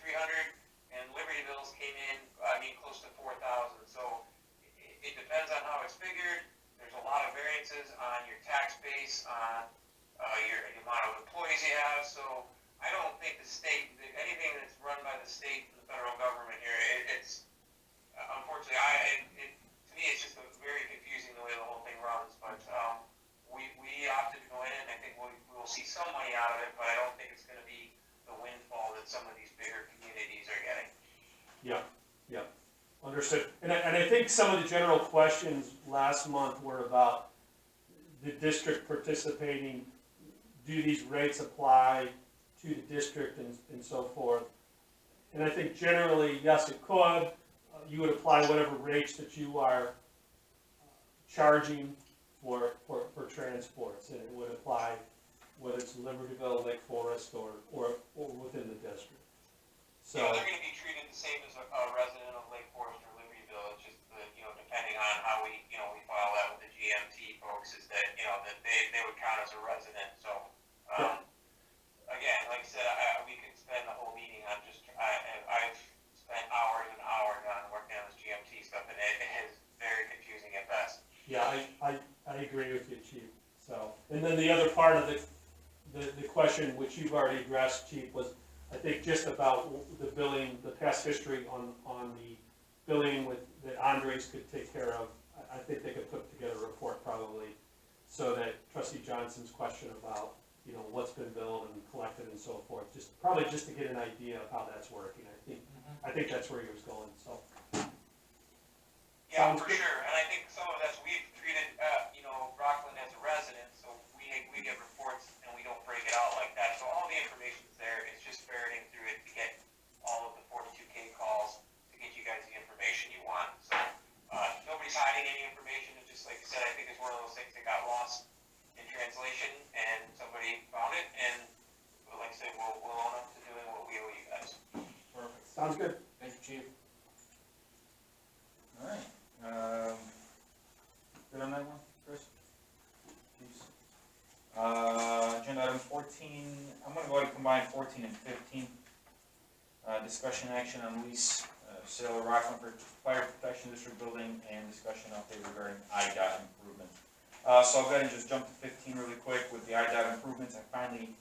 and Libertyville's came in, close to 4,000. So it depends on how it's figured. There's a lot of variances on your tax base, on the amount of employees you have. So I don't think the state, anything that's run by the state and the federal government here, it's unfortunately, to me, it's just very confusing the way the whole thing runs. But we opted to go in, and I think we will see some money out of it, but I don't think it's going to be the windfall that some of these bigger communities are getting. Yeah, understood. And I think some of the general questions last month were about the district participating. Do these rates apply to the district and so forth? And I think generally, yes, it could. You would apply whatever rates that you are charging for transports, and it would apply whether it's Libertyville, Lake Forest, or within the district. So Yeah, they're going to be treated the same as a resident of Lake Forest or Libertyville. It's just depending on how we file that with the GMT folks, is that that they would count as a resident. So again, like I said, we could spend the whole meeting on just I've spent hours and hours on working on this GMT stuff, and it is very confusing at best. yeah, I agree with you, Chief. So, and then the other part of the question, which you've already addressed, Chief, was I think just about the billing, the past history on the billing that Andres could take care of. I think they could put together a report probably, so that Trustee Johnson's question about what's been billed and collected and so forth, probably just to get an idea of how that's working. I think that's where he was going. So yeah, for sure. And I think some of that's we've treated Sounds good. Thank you, chief. All right, good on that one, Chris? Please. Agenda item 14, I'm gonna go ahead and combine 14 and 15. Discussion action on lease, sale of Rockland Fire Protection District building, and discussion update regarding IDOT improvements. So I'll go ahead and just jump to 15 really quick with the IDOT improvements. I finally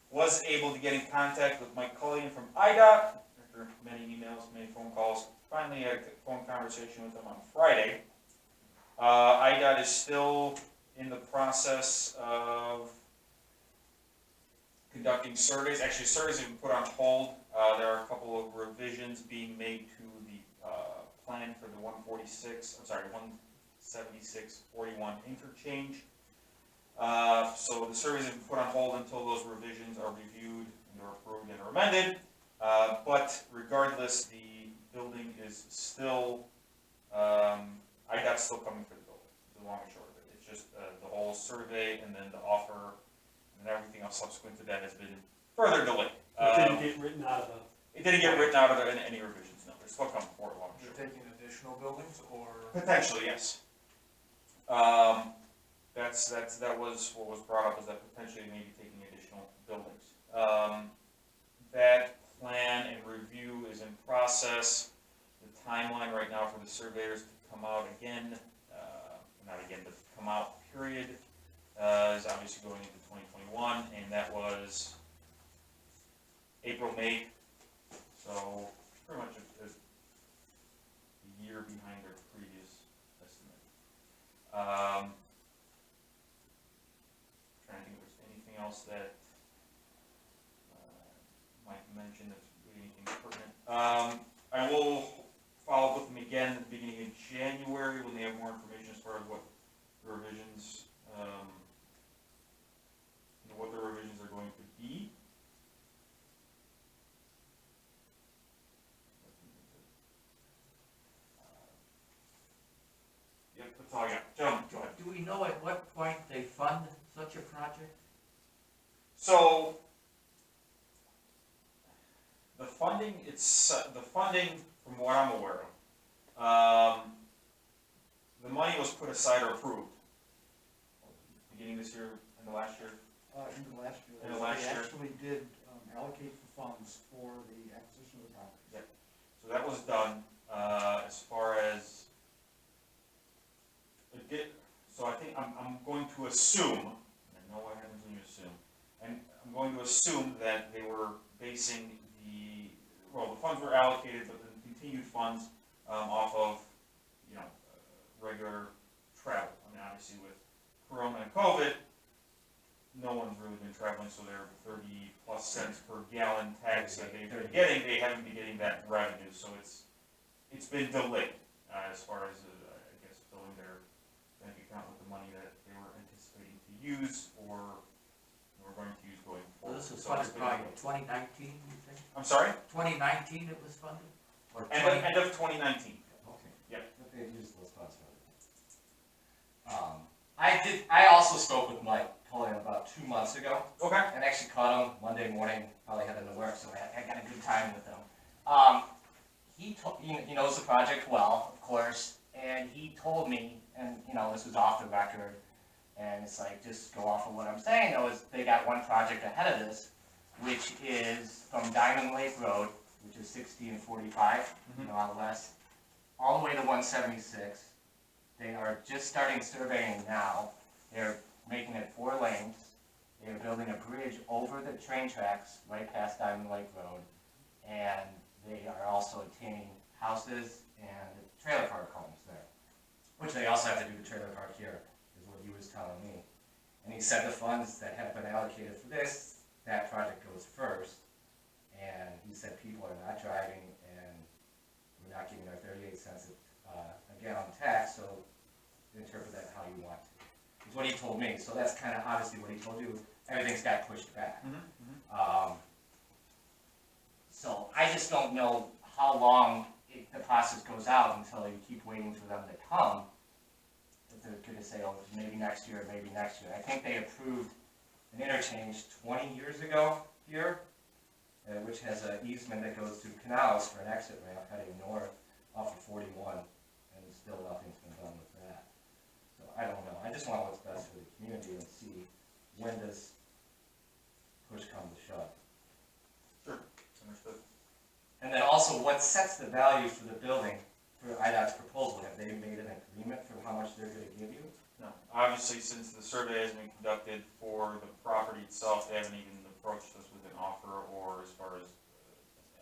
was able to get in contact with Mike Cullion from IDOT after many emails, many phone calls. Finally had a phone conversation with him on Friday. IDOT is still in the process of conducting surveys. Actually, surveys have been put on hold. There are a couple of revisions being made to the plan for the 176-41 interchange. So the surveys have been put on hold until those revisions are reviewed and are approved and are amended. But regardless, the building is still, IDOT's still coming for the building, the long and short of it. It's just the whole survey and then the offer and everything else subsequent to that has been further delayed. It didn't get written out of the. It didn't get written out of any revisions, no. They're still coming for it, long and short. You're taking additional buildings, or? Potentially, yes. That was what was brought up, is that potentially maybe taking additional buildings. That plan and review is in process. The timeline right now for the surveyors to come out again, not again, but to come out, period, is obviously going into 2021, and that was April, May. So pretty much a year behind their previous estimate. Trying to think if there's anything else that Mike mentioned that's really anything pertinent. I will follow up with them again at the beginning of January when they have more information as far as what the revisions, are going to be. Yep, that's all I got. Gentlemen, go ahead. Do we know at what point they fund such a project? So, the funding, from what I'm aware of, the money was put aside or approved. Beginning this year, end of last year. In the last year. In the last year. They actually did allocate the funds for the acquisition of the property. Yep. So that was done, as far as, it did, so I think I'm going to assume, I know what happens when you assume, and I'm going to assume that they were basing the funds were allocated, but the continued funds, off of, regular travel. I mean, obviously with Corona and COVID, no one's really been traveling, so their 30+ cents per gallon tax that they've been getting, they haven't been getting that revenue, so it's been delayed, as far as, I guess, filling their bank account with the money that they were anticipating to use, or were going to use going Well, forward. this was So it's funded been by delayed. 2019, you think? I'm sorry? 2019 it was funded? Or End of 2019. Okay. Yep. But they've used those funds for other things. I also spoke with Mike Cullion about 2 months ago, Okay. and actually caught him Monday morning, probably heading to work, so I got a good time with him. He knows the project well, of course, and he told me, and this was off the record, and it's like, just go off of what I'm saying, though, is they got one project ahead of this, which is from Diamond Lake Road, which is 60 and 45, out west, all the way to 176. They are just starting surveying now. They're making it 4 lanes. They're building a bridge over the train tracks right past Diamond Lake Road. And they are also obtaining houses and trailer park homes there. Which they also have to do the trailer park here, is what he was telling me. And he said the funds that have been allocated for this, that project goes first. And he said people are not driving and we're not getting our 38 cents a gallon tax, so interpret that how you want to. Is what he told me. So that's kind of obviously what he told you. Everything's got pushed back. So I just don't know how long the process goes out until you keep waiting for them to come. If they're going to say, oh, maybe next year, maybe next year. I think they approved an interchange 20 years ago here, which has an easement that goes through canals for an exit ramp heading north off of 41, and still nothing's been done with that. So I don't know, I just want what's best for the community and see when does push come to shove. Understood. And then also, what sets the value for the building for IDOT's proposal? Have they made an agreement for how much they're gonna give you? No, obviously, since the survey has been conducted for the property itself, they haven't even approached us with an offer or as far as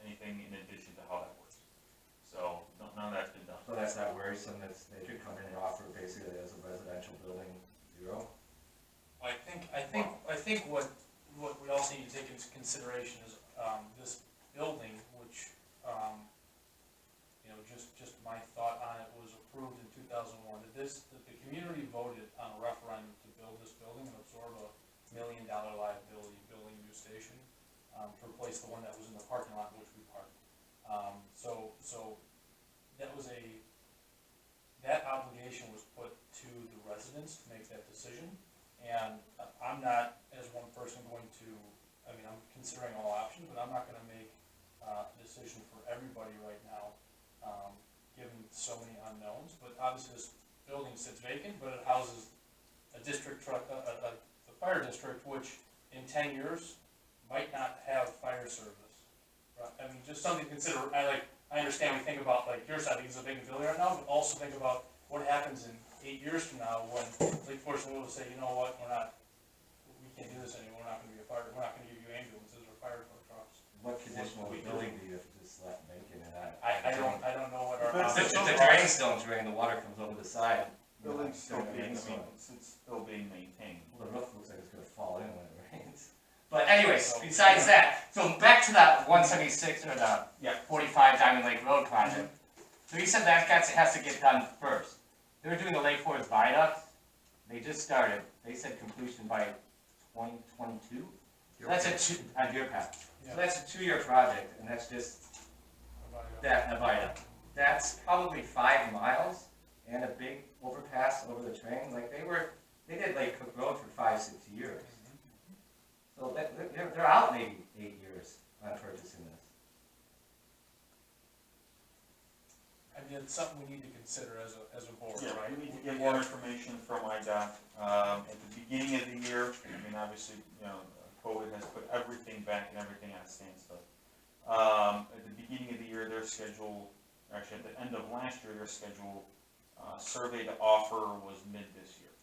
anything in addition to how that works. So, none of that's been done. So that's not worrisome, they could come in and offer basically as a residential building, 0? I think what we also need to take into consideration is, this building, which, just my thought on it, was approved in 2001. The community voted on a referendum to build this building and absorb a $1 million liability building a new station, to replace the one that was in the parking lot in which we parked. So that obligation was put to the residents to make that decision. And I'm not, as one person, going to, I'm considering all options, but I'm not gonna make a decision for everybody right now, given so many unknowns. But obviously this building sits vacant, but it houses a district truck, a fire district, which in 10 years might not have fire service. Right? Just something to consider. I understand we think about, like your side, because it's a big building right now, but also think about what happens in 8 years from now when Lake Forest will say, you know what, we can't do this anymore, we're not gonna give you ambulances or fire trucks. What condition will the building be if it's just left vacant and I don't know what our. If the drains don't drain, the water comes over the side. Building's still being, So it's still being maintained. the roof looks like it's gonna fall in when it rains. But anyways, besides that, so back to that 176 or the Yeah. 45 Diamond Lake Road project. So you said that has to get done first. They were doing the Lake Forest viaduct. They just started. They said completion by 2022. So that's on your path. So that's a 2-year project, and that's just that viaduct. That's probably 5 miles and a big overpass over the train. Like they did Lake Cook Road for 5-6 years. So they're out maybe 8 years on purchasing this. It's something we need to consider as a board, Yeah, right? we need to get more information from IDOT. At the beginning of the year, obviously, COVID has put everything back and everything at a standstill. At the beginning of the year, their schedule, actually at the end of last year, their schedule, survey to offer was mid this year.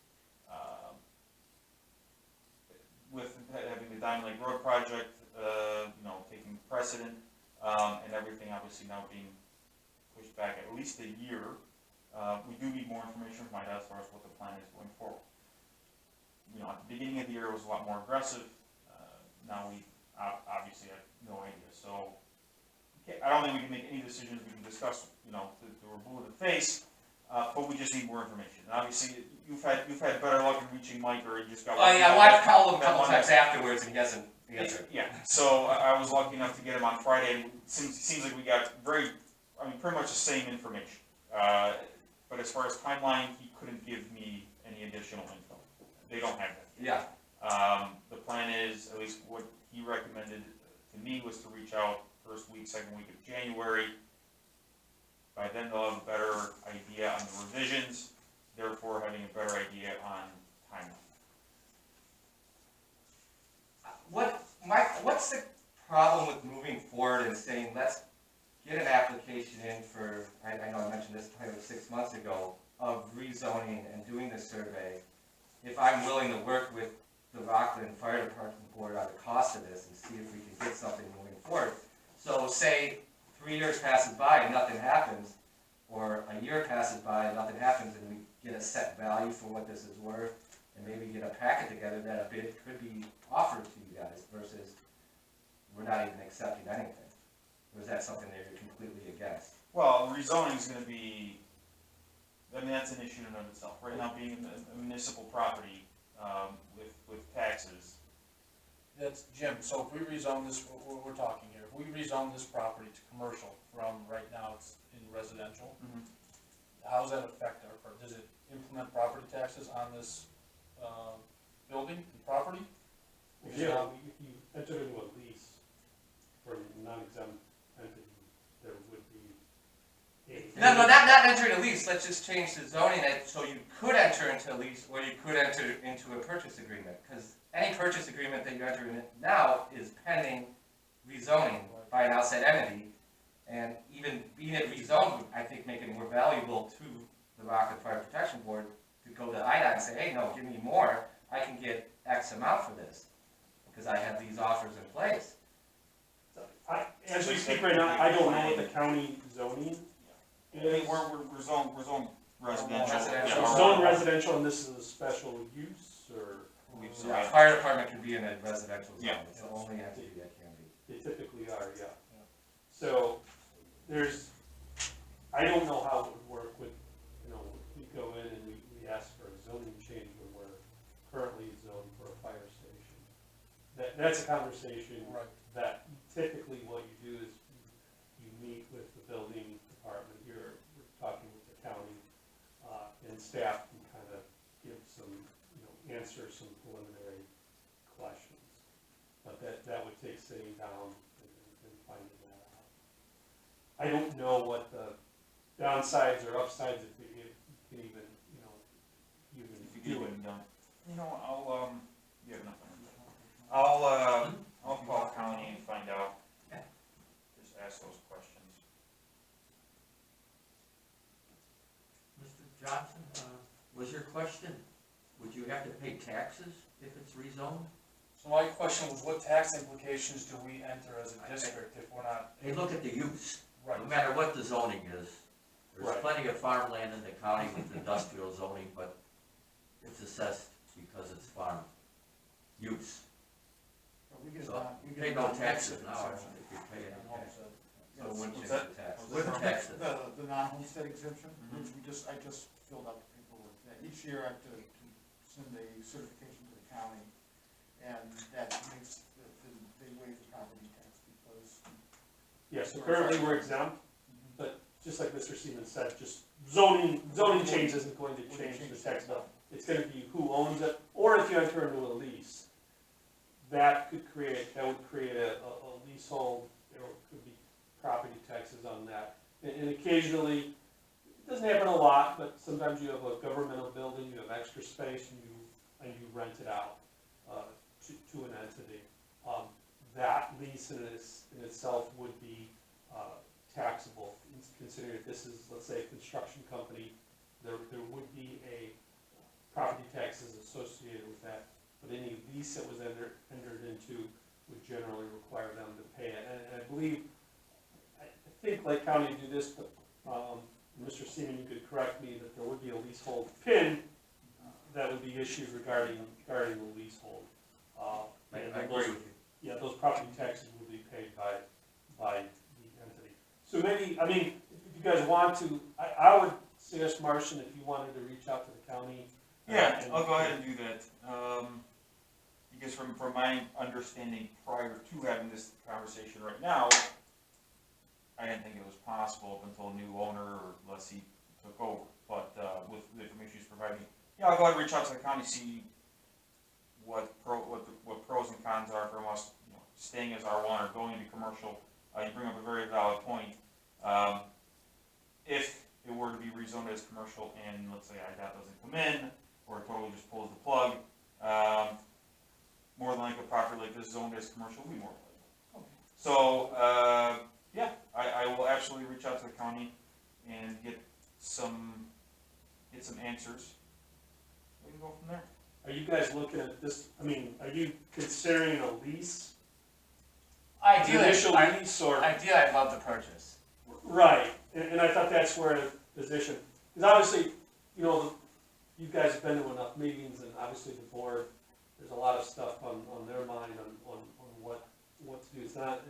With having the Diamond Lake Road project, taking precedent, and everything obviously now being pushed back at least a year, we do need more information from IDOT as far as what the plan is going forward. At the beginning of the year it was a lot more aggressive. Now we obviously have no idea. So I don't think we can make any decisions. We can discuss, to blue in the face, but we just need more information. And obviously you've had better luck in reaching Mike, or you just got. Oh yeah, well, I've called him a couple times afterwards and he hasn't answered. Yeah. So I was lucky enough to get him on Friday, and it seems like we got pretty much the same information. But as far as timeline, he couldn't give me any additional info. They don't have that. Yeah. The plan is, at least what he recommended to me, was to reach out first week, second week of January. By then they'll have a better idea on the revisions, therefore having a better idea on timeline. What's the problem with moving forward and saying, let's get an application in for, I know I mentioned this probably 6 months ago, of rezoning and doing the survey, if I'm willing to work with the Rockland Fire Department Board on the cost of this and see if we can get something moving forward. So say 3 years passes by and nothing happens, or a year passes by and nothing happens, and we get a set value for what this is worth, and maybe get a packet together that a bid could be offered to you guys, versus we're not even accepting anything. Or is that something that you're completely against? Well, rezoning is going to be, that's an issue in and of itself. Right now, being a municipal property with taxes. That's Jim. So if we rezone this, we're talking here. If we rezone this property to commercial from right now it's in residential, how does that affect our? Does it implement property taxes on this building and property? Yeah, if you enter into a lease for not entering a lease, let's just change the zoning that, so you could enter into a lease, or you could enter into a purchase agreement, because any purchase agreement that you enter in now is pending rezoning by an outside entity, and even being it rezoned would, I think, make it more valuable to the Rockland Fire Protection Board to go to IDOT and say, hey, no, give me more, I can get X amount for this, because I have these offers in place. As we speak right now, I don't know what the county zoning I mean, is. we're zoned residential. Residential. Yeah, Zone residential, and this is a special use, or Yeah, fire department can be in a residential zone, Yeah. it's the only entity that can be. they typically are, yeah. So, I don't know how it would work with, we go in and we ask for a zoning change when we're currently zoned for a fire station. That's a conversation that typically what you do is you meet with the building department here, we're talking with the county, and staff can kind of give some, answer some preliminary questions. But that would take sitting down and finding that out. I don't know what the downsides or upsides if you can even, even If you do get it. it done. I'll call county and find out. Just ask those questions. Mr. Johnson, was your question, would you have to pay taxes if it's rezoned? So my question was, what tax implications do we enter as a district if we're not? They look at the use, Right. no matter what the zoning is. There's Right. plenty of farmland in the county with industrial zoning, but it's assessed because it's farm use. But we get So, not, we pay get no not taxes exit now, exemption. if you pay any taxes. So it wouldn't What's change that? the tax. With taxes. The non-homestead exemption, Mhm. which I just filled out the paperwork. That each year I have to send a certification to the county, and that makes, they waive the property tax because. Yeah, so currently we're exempt, but just like Mr. Siemens said, just zoning change isn't going to change the tax bill. It's gonna be who owns it, or if you enter into a lease, that would create a leasehold, there could be property taxes on that. And occasionally, it doesn't happen a lot, but sometimes you have a governmental building, you have extra space, and you rent it out, to an entity. That lease in itself would be, taxable, considering if this is, let's say, a construction company, there would be a property taxes associated with that, but any lease that was entered into would generally require them to pay it. And I think Lake County do this, but, Mr. Seaman, you could correct me, that there would be a leasehold PIN that would be issued regarding the leasehold. I And agree those- with you. Yeah, those property taxes would be paid by the entity. So maybe, if you guys want to, I would suggest, Marcian, if you wanted to reach out to the county. Yeah, and- I'll go ahead and do that. Because from my understanding prior to having this conversation right now, I didn't think it was possible up until a new owner or lessee took over. But with the information he's providing, yeah, I'll go ahead and reach out to the county, see what pros and cons are from us, staying as R1 or going into commercial. You bring up a very valid point. If it were to be rezoned as commercial and let's say IDOT doesn't come in, or it totally just pulls the plug, more than likely a property like this zoned as commercial will be more likely. So, yeah, I will absolutely reach out to the county and get some answers. We can go from there. Are you guys looking at this, are you considering a lease? Ideally, Initial lease or? I'd love to purchase. Right, and I thought that's where the position, because obviously, you guys have been to enough meetings, and obviously the board, there's a lot of stuff on their mind on what to do. It's not,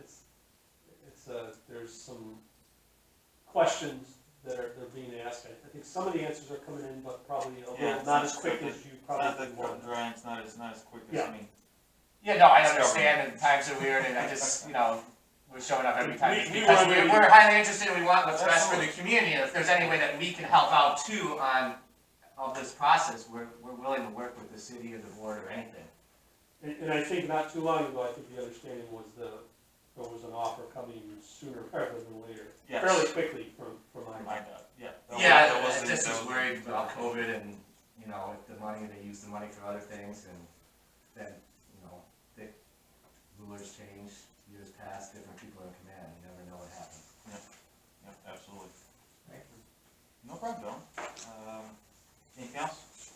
there's some questions that are being asked. I think some of the answers are coming in, but probably a Yeah, little, it's not not as quick quick. as you It's not probably that cut want. and dry, it's not as quick as, Yeah. Yeah, no, I It's understand, and times are weird, and I just, we're showing up every time. We Because want to- we're highly interested, and we want what's best for the community, and if there's any way that we can help out too on this process, we're willing to work with the city or the board or anything. And I think not too long ago, I think the understanding was there was an offer coming sooner rather than later. Yes. Fairly quickly from from my. IDOT, yeah. Yeah, Yeah, that wasn't- just that was was- worried about COVID and, you know, if the money, they use the money for other things and then, you know, the rulers change, years pass, different people are in command, you never know what happens. Yep, absolutely. Thank you. No problem, Dylan. Anything else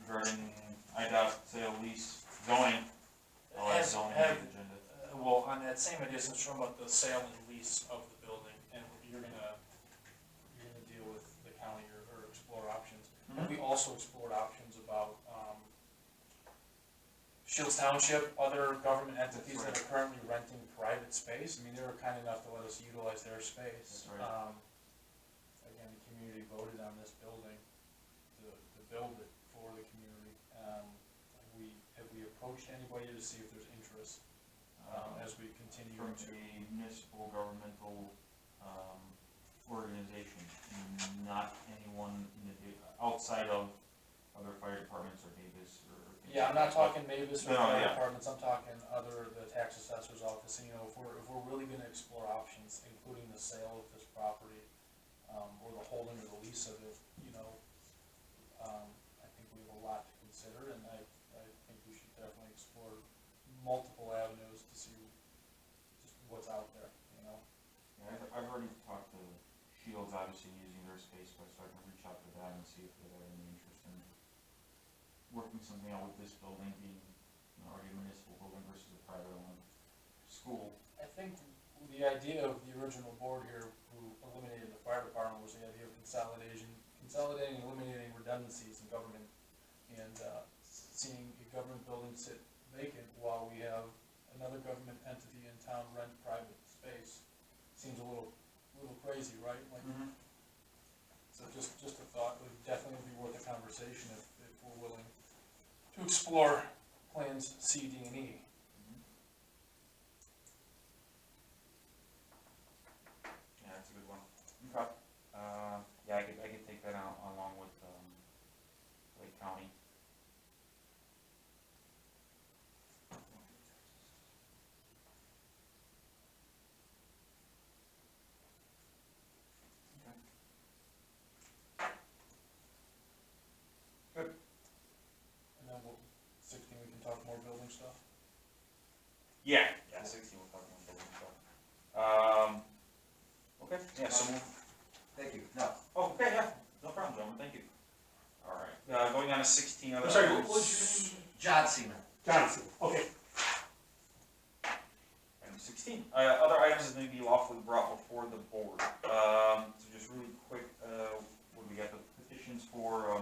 regarding IDOT, sale, lease, zoning? I'll add zoning to the agenda. Well, on that same idea, since we're talking about the sale and lease of the building, and you're gonna deal with the county or explore options. And we also explored options about, Shields Township, other government entities that are currently renting private space. I mean, they were kind enough to let us utilize their space. That's right. Again, the community voted on this building to build it for the community. Have we approached anybody to see if there's interest, as we continue From to? a municipal governmental, organization, not anyone in the, outside of other fire departments or Davis or. Yeah, I'm not talking Mavis or No, fire yeah. departments, I'm talking the tax assessor's office, and, you know, if we're really gonna explore options, including the sale of this property, or the holding or the lease of it, you know, I think we have a lot to consider, and I think we should definitely explore multiple avenues to see just what's out there, you know? Yeah, I've already talked to Shields, obviously using their space, so I can reach out to them and see if they have any interest in working something out with this building being, you know, already a municipal building versus a private owned school. I think the idea of the original board here, who eliminated the fire department, was the idea of consolidating, eliminating redundancies in government, and seeing a government building sit vacant while we have another government entity in town rent private space. Seems a little crazy, right? Like, so just a thought, would definitely be worth a conversation if we're willing to explore plans C, D, and E. Yeah, that's a good one. Okay. Yeah, I could take that out along with, Lake County. And then 16, we can talk more building stuff. Yeah, 16, we'll talk about building stuff. Okay, yeah, so we'll. Thank you. No. Oh, okay, yeah, no problem, gentlemen, thank you. All right, going on to 16 other I'm sorry, items. what was your name? John Cena. Johnson, okay. Item 16, other items that may be lawfully brought before the board. So just really quick, what do we got, the petitions for,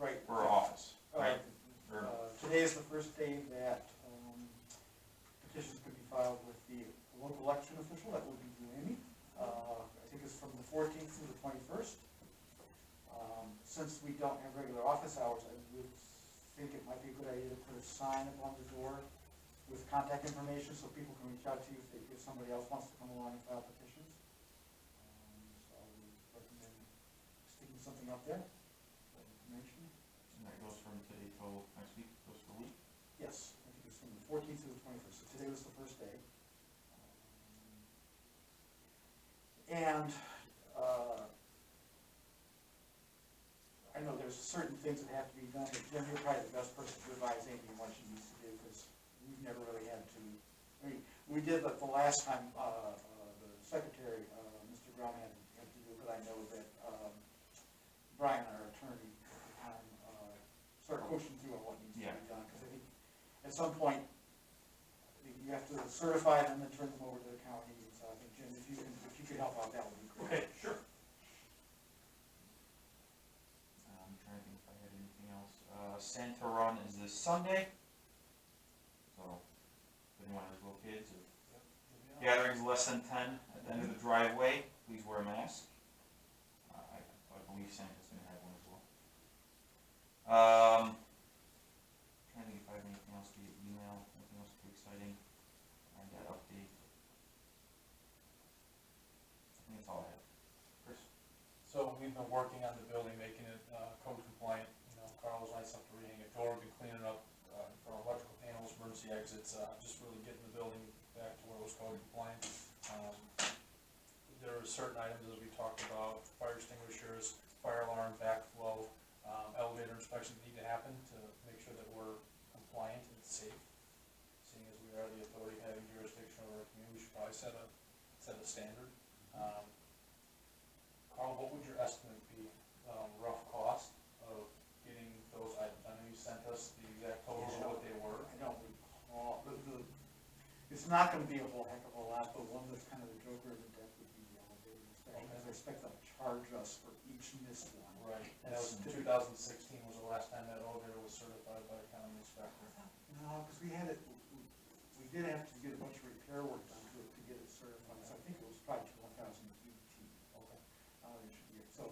Right. for office, right? Or- Today is the first day that petitions could be filed with the local election official, that would be you, Amy. I think it's from the 14th through the 21st. Since we don't have regular office hours, I would think it might be a good idea to put a sign up on the door with contact information so people can reach out to you if somebody else wants to come along and file petitions. So I would recommend sticking something up there, that information. And that goes from today till next week, goes for a week? Yes, I think it's from the 14th to the 21st, so today was the first day. And I know there's certain things that have to be done, but Jim, you're probably the best person to advise Amy on what she needs to do, because we've never really had to, I mean, we did, but the last time, the secretary, Mr. Brown had to do it, but I know that Brian, our attorney at the time, started pushing through on what needs to be done, because I think at some point, you have to certify them and turn them over to the county, and so I think, Jim, if you could help out, that would be great. Okay, sure. I'm trying to think if I had anything else. Santa Run is this Sunday. So, if anyone has little kids or gatherings less than 10 at the end of the driveway, please wear a mask. I believe Santa's gonna have one as well. Trying to think if I have anything else via email, anything else too exciting. I got update. I think that's all I have. Chris? So we've been working on the building, making it code compliant. You know, Carl was nice enough to rehang a door, we've been cleaning up for electrical panels, emergency exits, just really getting the building back to where it was code compliant. There's certain items, as we talked about, fire extinguishers, fire alarm, backflow, elevator inspections need to happen to make sure that we're compliant and safe. Seeing as we are the authority having jurisdiction over our community, we should probably set a standard. Carl, what would your estimate be, rough cost of getting those items? I know you sent us the exact totals of what they were. I don't recall, it's not gonna be a whole heck of a lot, but one that's kind of the joker of the deck would be the elevator inspection, because I expect they'll charge us for each missed one. Right, and that was in 2016 was the last time that elevator was certified by a county inspector. No, because we had it, we did have to get a bunch of repair work done to it to get it certified, so I think it was probably 2018. Okay. It should be it. So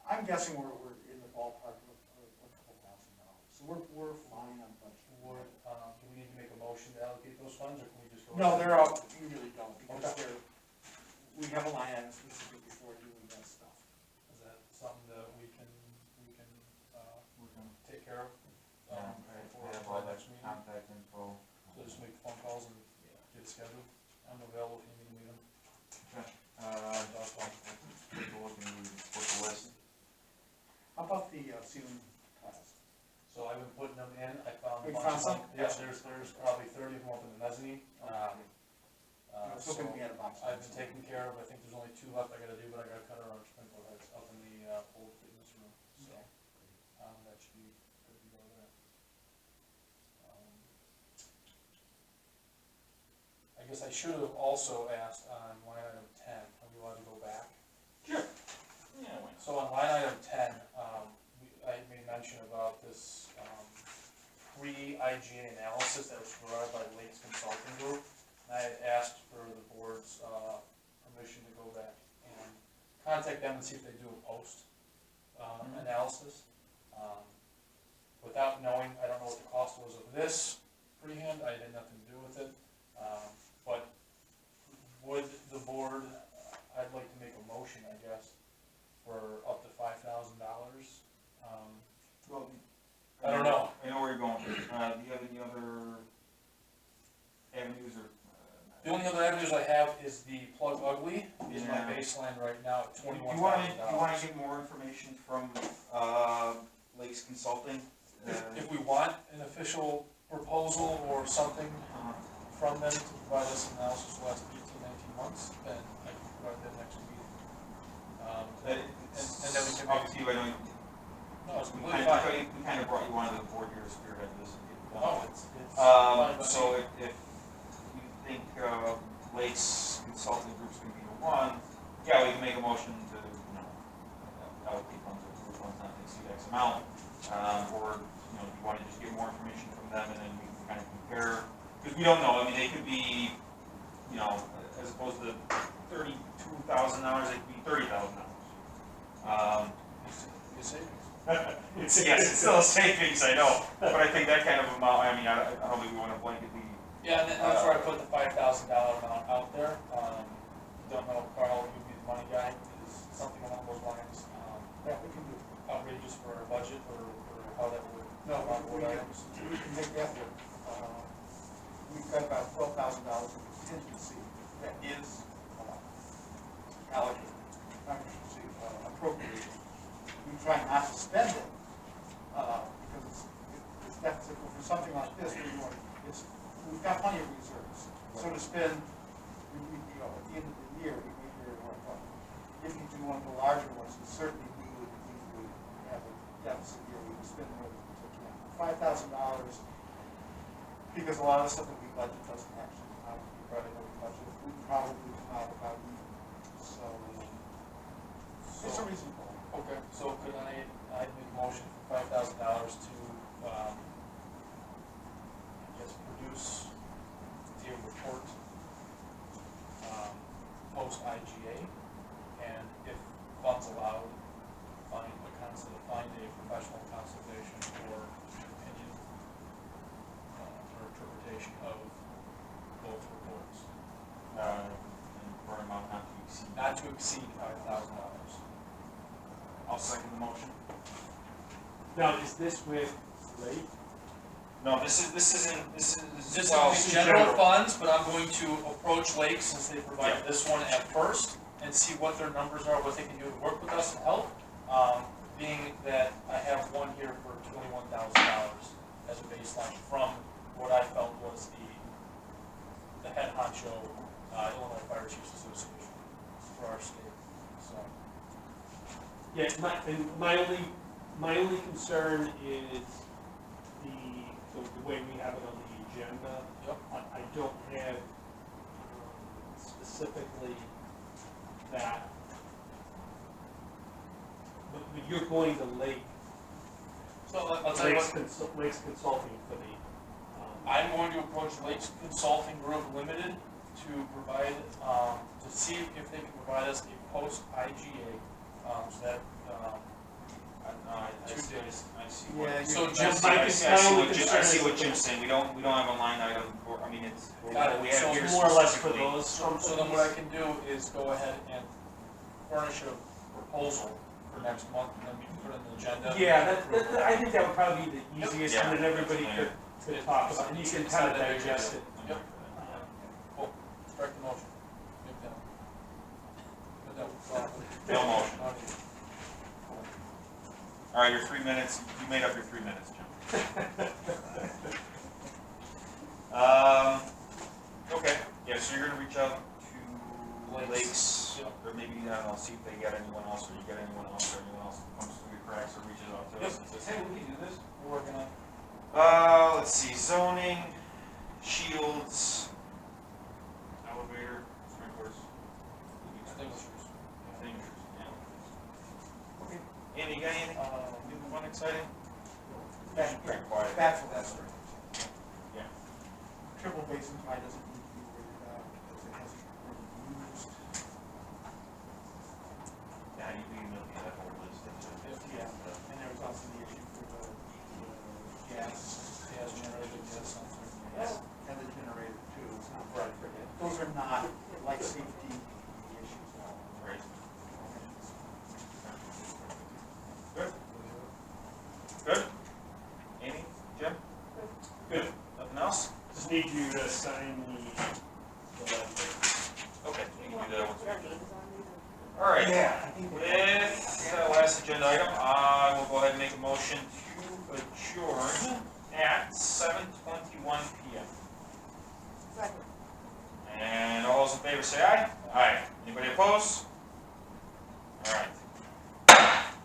I'm guessing we're in the ballpark of a couple $1,000. So we're fine on budget. Would, do we need to make a motion to allocate those funds, or can we just go? No, they're all, you really don't, because Okay. we have a line item specifically for doing that stuff. Is that something that we can take care of? Before our next meeting? Contact info. So just make phone calls and get it scheduled. I'm available if you need to meet them. Take a look and book the list. How about the ceiling tiles? So I've been putting them in, I found. You a bunch found of some? them. Yes, there's probably 30 of them up in the mezzanine. I was So hoping we had a box. I've been taking care of, I think there's only 2 left I gotta do, but I gotta cut our sprinkler heads up in the, old fitness room, so, that should be good to go there. I guess I should have also asked on line item 10, are we allowed to go back? Sure. Yeah, why not? So on line item 10, I made mention about this, pre-IGA analysis that was provided by Lakes Consulting Group. And I had asked for the board's, permission to go back and contact them and see if they do a post, analysis. Without knowing, I don't know what the cost was of this freehand, I had nothing to do with it. But would the board, I'd like to make a motion, I guess, for up to $5,000. Well, I don't know. I know where you're going. Do you have any other avenues or? The only other avenues I have is the plug ugly, is my Yeah. baseline right now at Do you $21,000. wanna get more information from, Lakes Consulting? If we want an official proposal or something from them to provide us an analysis for the last 18, 19 months, then I can provide that next meeting. And then we can Up to you, I know, No, it's we completely kind fine. of brought you onto the board here to spearhead this and get it done. No, it's fine by So me. if you think, Lakes Consulting Group's gonna be the one, yeah, we can make a motion to, allocate funds or approve funds not to exceed X amount. Or, if you wanna just get more information from them and then we can kind of compare, because we don't know, I mean, they could be, as opposed to $32,000, they could be $30,000. You see? Yes, it's still a savings, I know, but I think that kind of amount, I don't think we wanna blanketly. Yeah, and that's where I put the $5,000 amount out there. Don't know if Carl, you'd be the money guy, is something along those lines, that we can do. outrageous for our budget, or how that would. No, we can make that work. We've got about $12,000 in contingency that is allocated, not contingency, appropriated. We try not to spend it, because it's deficit, but for something like this, we've got plenty of reserves. So to spend, at the end of the year, we may hear, if you do one of the larger ones, certainly we would have a deficit year, we would spend more than we took in. $5,000, because a lot of the stuff that we budget doesn't actually come out of the credit that we budget, we probably come out about even. So, it's a reasonable. Okay, so could I make a motion for $5,000 to, I guess, produce the report, post-IGA, and if funds allowed, find a professional consultation or opinion, or interpretation of both reports. And for an amount not to exceed. Not to exceed $5,000. I'll second the motion. Now, is this with Lake? No, this isn't, This well, is general funds, but I'm going to approach Lake since they provided this one at first, and see what their numbers are, what they can do to work with us and help. Being that I have one here for $21,000 as a baseline from what I felt was the head honcho, Illinois Fire Chiefs Association for our state, so. Yeah, my only concern is the way we have it on the agenda. Yep. I don't have specifically that, but you're going to So I'll tell you what, Lakes Consulting for the, I'm going to approach Lakes Consulting Group Limited to provide, to see if they can provide us a post-IGA, so that, I 2 see- days. I see Yeah, what, So Yeah, Jim, my I see what Jim, I concern see is what that- Jim's saying, we don't have a line item for, I mean, it's, Got it. we have So here it's more or less for specifically- those so then what I can do is go ahead and furnish a proposal for next month, and then we can put it on the agenda. yeah, I think that would probably be the easiest, Yeah. and then everybody could talk about it, and you can kind of digest it. Yep. Cool. Strike the motion. Get that. No motion. All right, your 3 minutes, you made up your 3 minutes, Jim. Okay, yeah, so you're gonna reach out to Lakes, Yep. or maybe, I don't know, see if they got anyone else, or you got anyone else, or anyone else that comes through the cracks or reaches out to us. and says, Hey, we can do this. We're working on. Let's see, zoning, shields, elevator, sprinklers. Extinguishers. Extinguishers, yeah. Okay, Andy, you got anything new, fun, exciting? Pretty quiet. Back for that story. Yeah. Triple basin tie doesn't need to be worried about because it hasn't really used. Yeah, you can look at that whole list. Yeah, and there was also the issue for the gas. Gas generator, gas sensor. And the generator too, it's not right for it. Those are not life safety issues at all. Right. Good. Good? Amy, Jim? Good. Nothing else? Just need you to sign the letter. Okay, you can do that once we. All right. Yeah, I think. With that last agenda item, I will go ahead and make a motion to adjourn at 7:21 PM. Second. And all those in favor say aye. Aye. Anybody opposed?